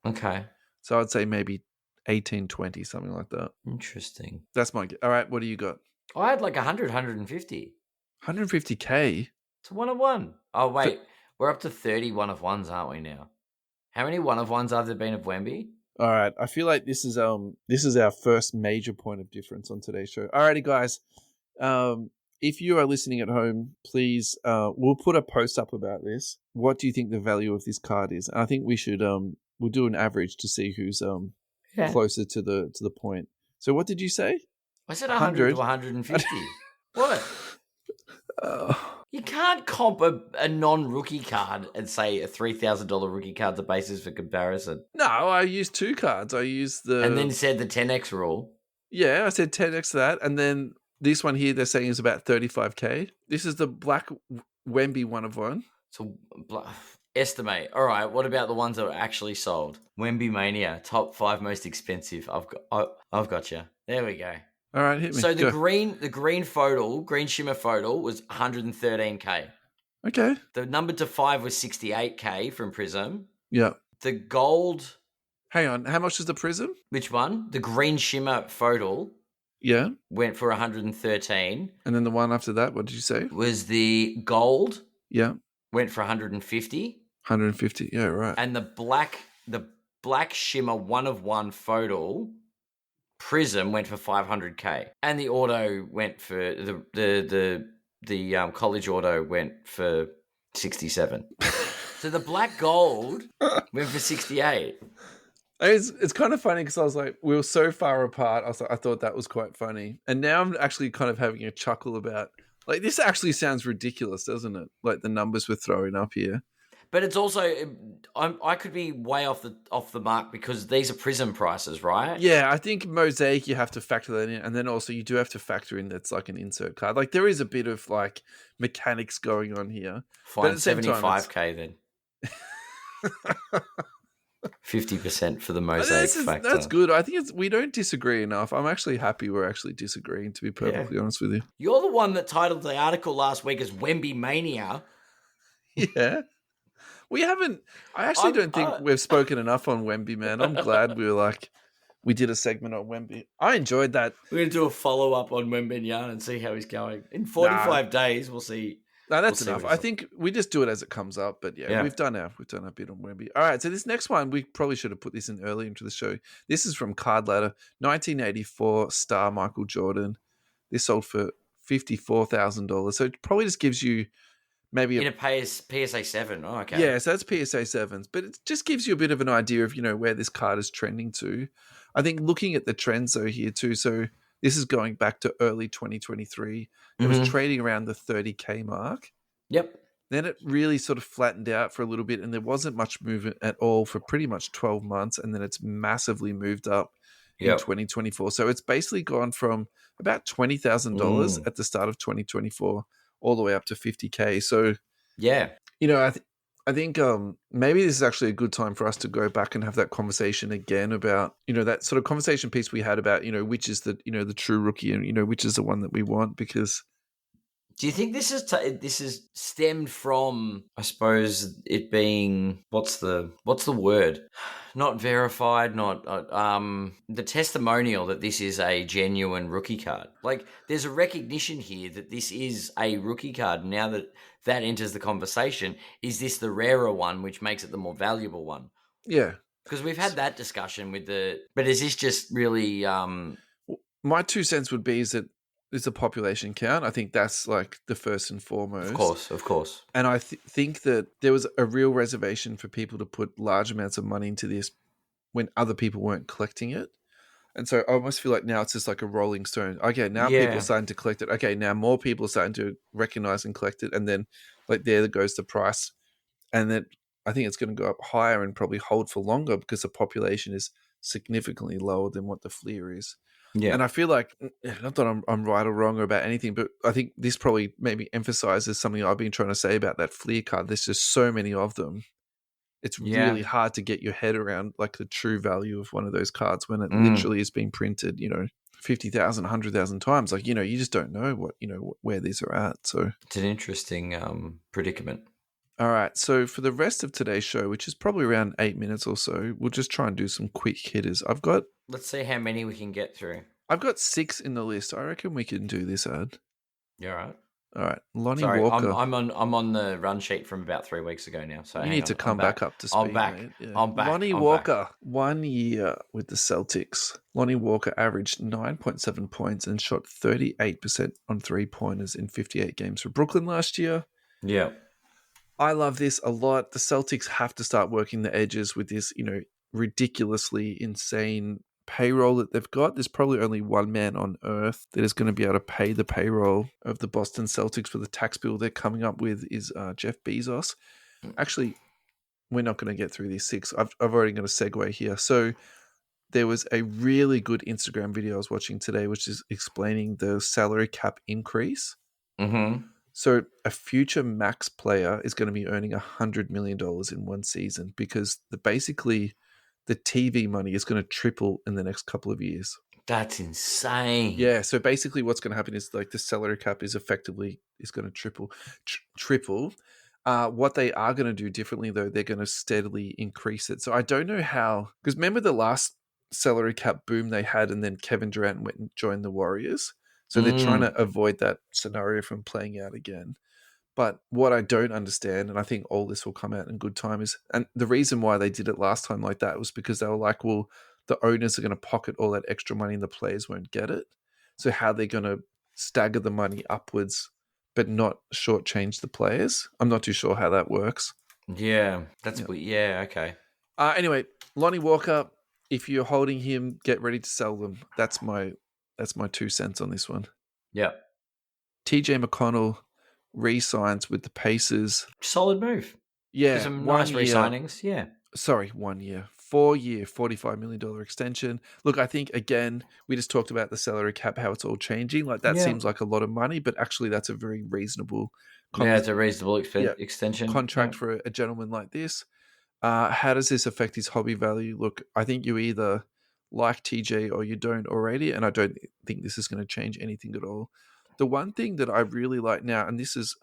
Okay. So I'd say maybe 18, 20, something like that. Interesting. That's my... All right, what do you got? I had like 100, 150. 150K? It's a 1/1. Oh, wait. We're up to 30 1/1s, aren't we now? How many 1/1s have there been of Wemby? All right. I feel like this is our first major point of difference on today's show. All righty, guys. If you are listening at home, please, we'll put a post up about this. What do you think the value of this card is? And I think we should, we'll do an average to see who's closer to the point. So what did you say? I said 100 to 150. What? You can't comp a non-rookie card and say a $3,000 rookie card's a basis for comparison. No, I used 2 cards. I used the... And then said the 10x rule. Yeah, I said 10x that. And then this one here, they're saying is about 35K. This is the black Wemby 1/1. So estimate. All right, what about the ones that are actually sold? Wemby Mania, top 5 most expensive. I've got you. There we go. All right, hit me. So the green shimmer photo was 113K. Okay. The number to 5 was 68K from Prism. Yeah. The gold. Hang on, how much is the Prism? Which one? The green shimmer photo. Yeah. Went for 113. And then the one after that, what did you say? Was the gold. Yeah. Went for 150. 150. Yeah, right. And the black shimmer 1/1 photo Prism went for 500K, and the auto went for the college auto went for 67. So the black gold went for 68. It's kind of funny because I was like, we were so far apart. I thought that was quite funny, and now I'm actually kind of having a chuckle about like this. Actually, sounds ridiculous, doesn't it? Like the numbers we're throwing up here. But it's also, I could be way off the mark because these are Prism prices, right? Yeah, I think Mosaic, you have to factor that in. And then also you do have to factor in that's like an insert card. Like there is a bit of like mechanics going on here. Fine, 75K then. 50% for the mosaic factor. That's good. I think we don't disagree enough. I'm actually happy we're actually disagreeing, to be perfectly honest with you. You're the one that titled the article last week as Wemby Mania. Yeah. We haven't. I actually don't think we've spoken enough on Wemby, man. I'm glad we did a segment on Wemby. I enjoyed that. We're going to do a follow-up on Wembanyama and see how he's going. In 45 days, we'll see. No, that's enough. I think we just do it as it comes up. But yeah, we've done our bit on Wemby. All right, so this next one, we probably should have put this in early into the show. This is from Card Ladder, 1984 star Michael Jordan. This sold for $54,000. So it probably just gives you maybe in a PSA 7. Oh, okay. Yeah, so that's PSA 7s. But it just gives you a bit of an idea of, where this card is trending to. I think looking at the trends, though, here too. So this is going back to early 2023. It was trading around the 30K mark. Yep. Then it really sort of flattened out for a little bit, and there wasn't much movement at all for pretty much 12 months. And then it's massively moved up in 2024. So it's basically gone from about $20,000 at the start of 2024 all the way up to 50K. So, yeah, I think maybe this is actually a good time for us to go back and have that conversation again about, that sort of conversation piece we had about, which is the, the true rookie and, which is the one that we want. Because do you think this is stemmed from, I suppose, it being what's the word? Not verified, not the testimonial that this is a genuine rookie card. Like, there's a recognition here that this is a rookie card. Now that enters the conversation, is this the rarer one, which makes it the more valuable one? Yeah, because we've had that discussion but is this just really? My 2 cents would be is that it's a population count. I think that's like the first and foremost. Of course. And I think that there was a real reservation for people to put large amounts of money into this when other people weren't collecting it. And so I almost feel like now it's just like a rolling stone. Okay, now people are starting to collect it. Okay, now more people are starting to recognize and collect it. And then like there goes the price. And then I think it's going to go up higher and probably hold for longer because the population is significantly lower than what the Fleer is. Yeah. And I feel like, not that I'm right or wrong about anything, but I think this probably maybe emphasizes something I've been trying to say about that Fleer card. There's just so many of them. It's really hard to get your head around like the true value of one of those cards when it literally is being printed, 50,000, 100,000 times. Like, you just don't know what, where these are at. So it's an interesting predicament. All right. So for the rest of today's show, which is probably around 8 minutes or so, we'll just try and do some quick hitters. Let's see how many we can get through. I've got 6 in the list. I reckon we can do this, Ad. You all right? All right. Lonnie Walker. I'm on the run sheet from about 3 weeks ago now. So you need to come back up to speed. I'm back. Mate. Yeah. I'm back. Lonnie Walker, 1 year with the Celtics. Lonnie Walker averaged 9.7 points and shot 38% on 3-pointers in 58 games for Brooklyn last year. Yeah. I love this a lot. The Celtics have to start working the edges with this, ridiculously insane payroll that they've got. There's probably only one man on earth that is going to be able to pay the payroll of the Boston Celtics for the tax bill they're coming up with is Jeff Bezos. Actually, we're not going to get through these 6. I've already got a segue here. So there was a really good Instagram video I was watching today, which is explaining the salary cap increase. Mm-hmm. So a future max player is going to be earning $100 million in one season because basically the TV money is going to triple in the next couple of years. That's insane. Yeah. So basically what's going to happen is like the salary cap is effectively going to triple. What they are going to do differently though, they're going to steadily increase it. So I don't know how, because remember the last salary cap boom they had and then Kevin Durant went and joined the Warriors. So they're trying to avoid that scenario from playing out again. But what I don't understand, and I think all this will come out in good time, is, and the reason why they did it last time like that was because they were like, well, the owners are going to pocket all that extra money and the players won't get it. So how they're going to stagger the money upwards but not shortchange the players? I'm not too sure how that works. Yeah, okay. Anyway, Lonnie Walker, if you're holding him, get ready to sell them. That's my 2 cents on this one. Yeah. TJ McConnell re-signs with the Pacers. Solid move. Yeah. Some nice re-signings. Yeah. Sorry, 1 year. 4-year, $45 million extension. Look, I think, again, we just talked about the salary cap, how it's all changing. Like, that seems like a lot of money, but actually that's a very reasonable it's a reasonable extension. Contract for a gentleman like this. How does this affect his hobby value? Look, I think you either like TJ or you don't already, and I don't think this is going to change anything at all. The one thing that I really like now, and this is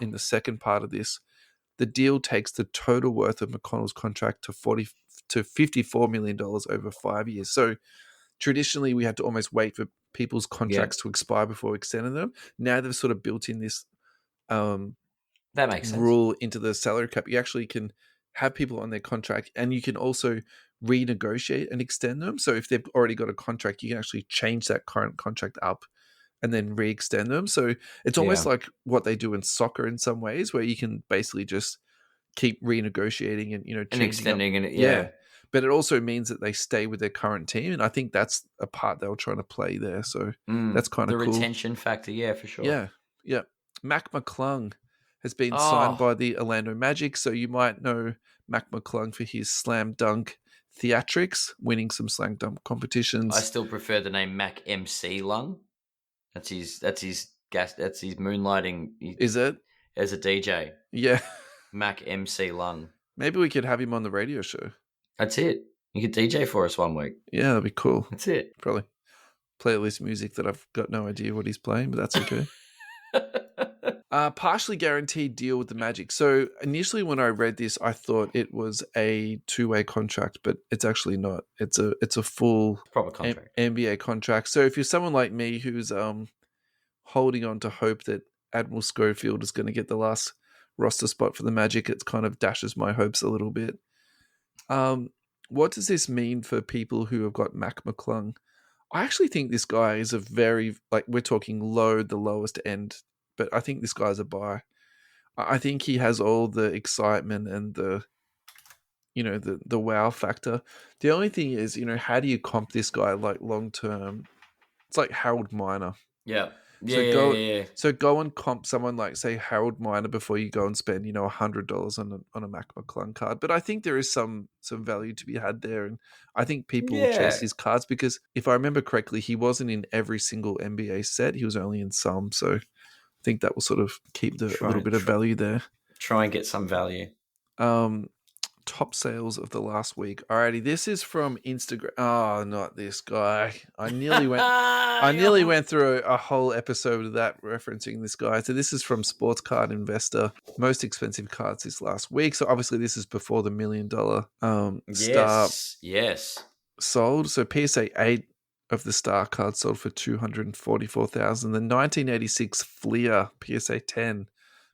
in the second part of this, the deal takes the total worth of McConnell's contract to $54 million over 5 years. So traditionally, we had to almost wait for people's contracts to expire before extending them. Now they've sort of built in this that makes sense. rule into the salary cap. You actually can have people on their contract, and you can also renegotiate and extend them. So if they've already got a contract, you can actually change that current contract up and then re-extend them. So it's almost like what they do in soccer in some ways, where you can basically just keep renegotiating and and extending up. and yeah. But it also means that they stay with their current team, and I think that's a part they were trying to play there. So that's kind of cool. The retention factor, yeah, for sure. Yeah. Mac McClung has been signed by the Orlando Magic, so you might know Mac McClung for his slam dunk theatrics, winning some slam dunk competitions. I still prefer the name Mac MC Lung. That's his moonlighting. Is it? As a DJ. Yeah. Mac MC Lung. Maybe we could have him on the radio show. That's it. You could DJ for us one week. Yeah, that'd be cool. That's it. Probably playlist music that I've got no idea what he's playing, but that's okay. Partially guaranteed deal with the Magic. So initially when I read this, I thought it was a two-way contract, but it's actually not. It's a full proper contract. NBA contract. So if you're someone like me who's holding on to hope that Admiral Schofield is going to get the last roster spot for the Magic, it kind of dashes my hopes a little bit. What does this mean for people who have got Mac McClung? I actually think this guy is a very, we're talking the lowest end, but I think this guy's a buy. I think he has all the excitement and the wow factor. The only thing is, how do you comp this guy long term? It's like Harold Miner. Yeah. So go and comp someone like, say, Harold Miner before you go and spend, $100 on a Mac McClung card. But I think there is some value to be had there, and I think people will chase his cards because if I remember correctly, he wasn't in every single NBA set; he was only in some. So I think that will sort of keep a little bit of value there. Try and get some value. Top sales of the last week. Alrighty, this is from Instagram. Oh, not this guy. I nearly went through a whole episode of that referencing this guy. So this is from Sports Card Investor. Most expensive cards this last week. So obviously this is before the $1 million star sold. So PSA 8 of the star card sold for $244,000. The 1986 Fleer PSA 10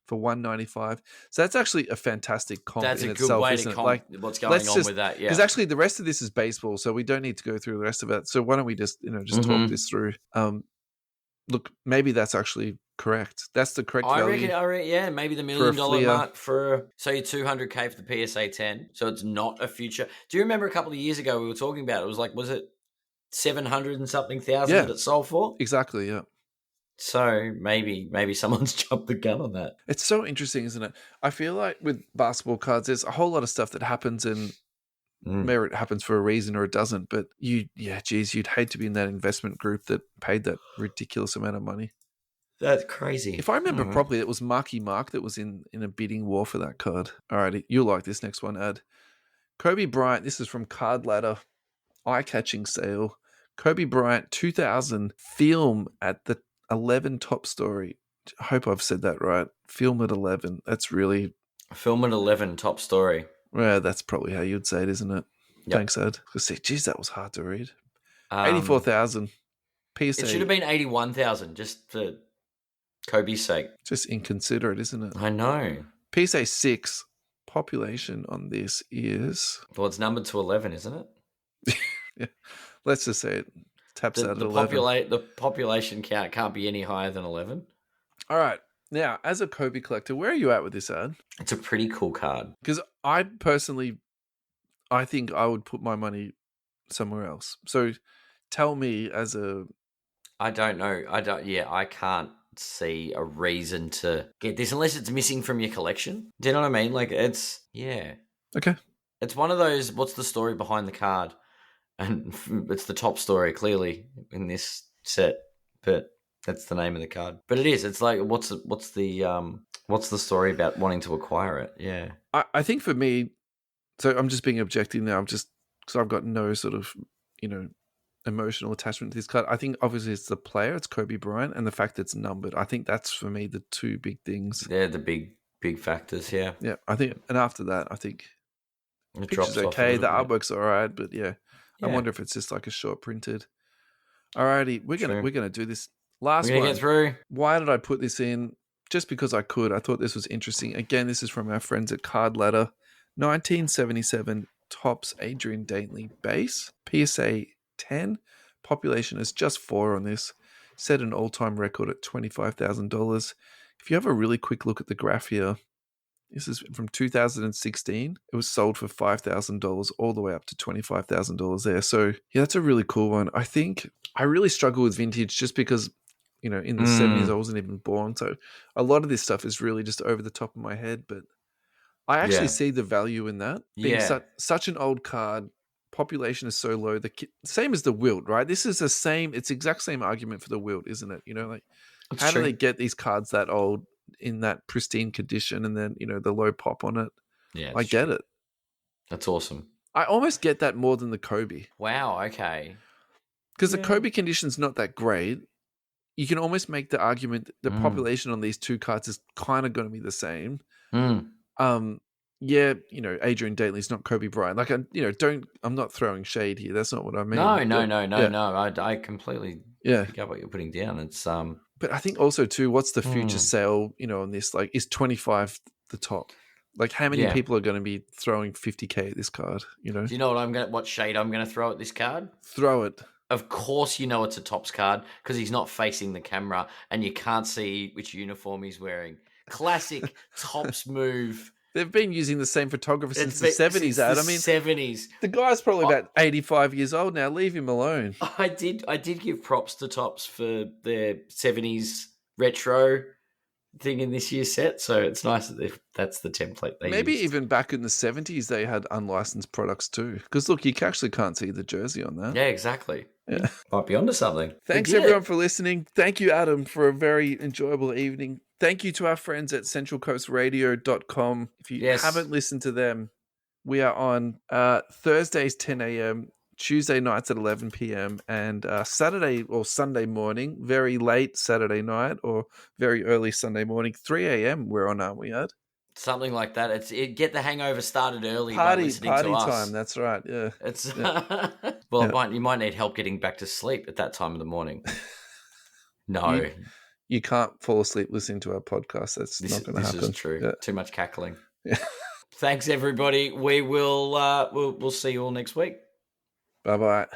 for $195. So that's actually a fantastic comp. That's in a good itself, way isn't to it? comp what's going on with that. Yeah, because actually the rest of this is baseball, so we don't need to go through the rest of it. So why don't we just talk this through? Look, maybe that's actually correct. That's the correct value. I reckon, yeah, maybe the $1 million mark for your $200K for the PSA 10. So it's not a future. Do you remember a couple of years ago we were talking about it? Was it 700 and something thousand that it sold for? Exactly. Yeah. So maybe someone's jumped the gun on that. It's so interesting, isn't it? I feel like with basketball cards, there's a whole lot of stuff that happens and maybe it happens for a reason or it doesn't. But you'd hate to be in that investment group that paid that ridiculous amount of money. That's crazy. If I remember properly, it was Marky Mark that was in a bidding war for that card. All right, you'll like this next one, Ad. Kobe Bryant, this is from Card Ladder. Eye-catching sale. Kobe Bryant 2000 film at the 11 top story. I hope I've said that right. Film at 11. That's really... Film at 11 top story. Yeah, that's probably how you'd say it, isn't it? Yep. Thanks, Ed. Geez, that was hard to read. 84,000. PSA. It should have been 81,000 just for Kobe's sake. Just inconsiderate, isn't it? I know. PSA 6 population on this is... Well, it's numbered to 11, isn't it? Yeah. Let's just say it taps out at 11. The population count can't be any higher than 11. All right. Now, as a Kobe collector, where are you at with this, Ad? It's a pretty cool card. Because I think I would put my money somewhere else. So tell me as a... I don't know. I can't see a reason to get this unless it's missing from your collection. Do you know what I mean? Okay. It's one of those, what's the story behind the card? And it's the top story, clearly, in this set. But that's the name of the card. But it is. It's like, what's the story about wanting to acquire it? Yeah. I think for me, So I'm just being objective now. I'm just because I've got no sort of, emotional attachment to this card. I think obviously it's the player, it's Kobe Bryant, and the fact that it's numbered. I think that's for me the two big things. They're the big factors. Yeah. Yeah, I think, and after that, I think It picture's drops off a okay. The little bit. artwork's all right, but yeah, I wonder if it's just like a short printed. Alrighty, we're gonna do this last We're gonna one. get through. Why did I put this in? Just because I could. I thought this was interesting. Again, this is from our friends at Card Ladder. 1977 Topps Adrian Dantley base. PSA 10. Population is just 4 on this. Set an all-time record at $25,000. If you have a really quick look at the graph here, this is from 2016. It was sold for $5,000 all the way up to $25,000 there. So yeah, that's a really cool one. I think I really struggle with vintage just because, in the 70s I wasn't even born. So a lot of this stuff is really just over the top of my head. But I actually see the value in that. Being such an old card, population is so low. Same as the Wilt, right? This is it's exact same argument for the Wilt, isn't it? How do they get these cards that old in that pristine condition and then, the low pop on it? Yeah, I get it. That's awesome. I almost get that more than the Kobe. Wow, okay. Because the Kobe condition's not that great. You can almost make the argument that the population on these two cards is kind of going to be the same. Yeah, Adrian Dantley's not Kobe Bryant. Like, I'm not throwing shade here. That's not what I mean. No. I completely pick up what you're putting down. It's But I think also too, what's the future sale? On this, like, is 25 the top? Like, how many people are going to be throwing 50K at this card? Do you know what shade I'm gonna throw at this card? Throw it. Of course, it's a Topps card because he's not facing the camera and you can't see which uniform he's wearing. Classic Topps move. They've been using the same photographer since the 70s, Ad. 70s. The guy's probably about 85 years old now. Leave him alone. I did give props to Topps for their 70s retro thing in this year's set, so it's nice that that's the template they Maybe used. Even back in the 70s, they had unlicensed products too. Because look, you actually can't see the jersey on that. Yeah, exactly. Yeah. Might be onto something. Thanks everyone for listening. Thank you, Adam, for a very enjoyable evening. Thank you to our friends at centralcoastradio.com. If you haven't listened to them, we are on Thursdays 10 a.m., Tuesday nights at 11 p.m., and Saturday or Sunday morning, very late Saturday night or very early Sunday morning, 3 a.m. we're on, aren't we, Ed? Something like that. Get the hangover started early party by listening to us. Time, that's right, yeah. It's Well, you might need help getting back to sleep at that time of the morning. No. You can't fall asleep listening to our podcast. That's not going to happen. This is true. Yeah. Too much cackling. Yeah. Thanks, everybody. We will we'll see you all next week. Bye-bye.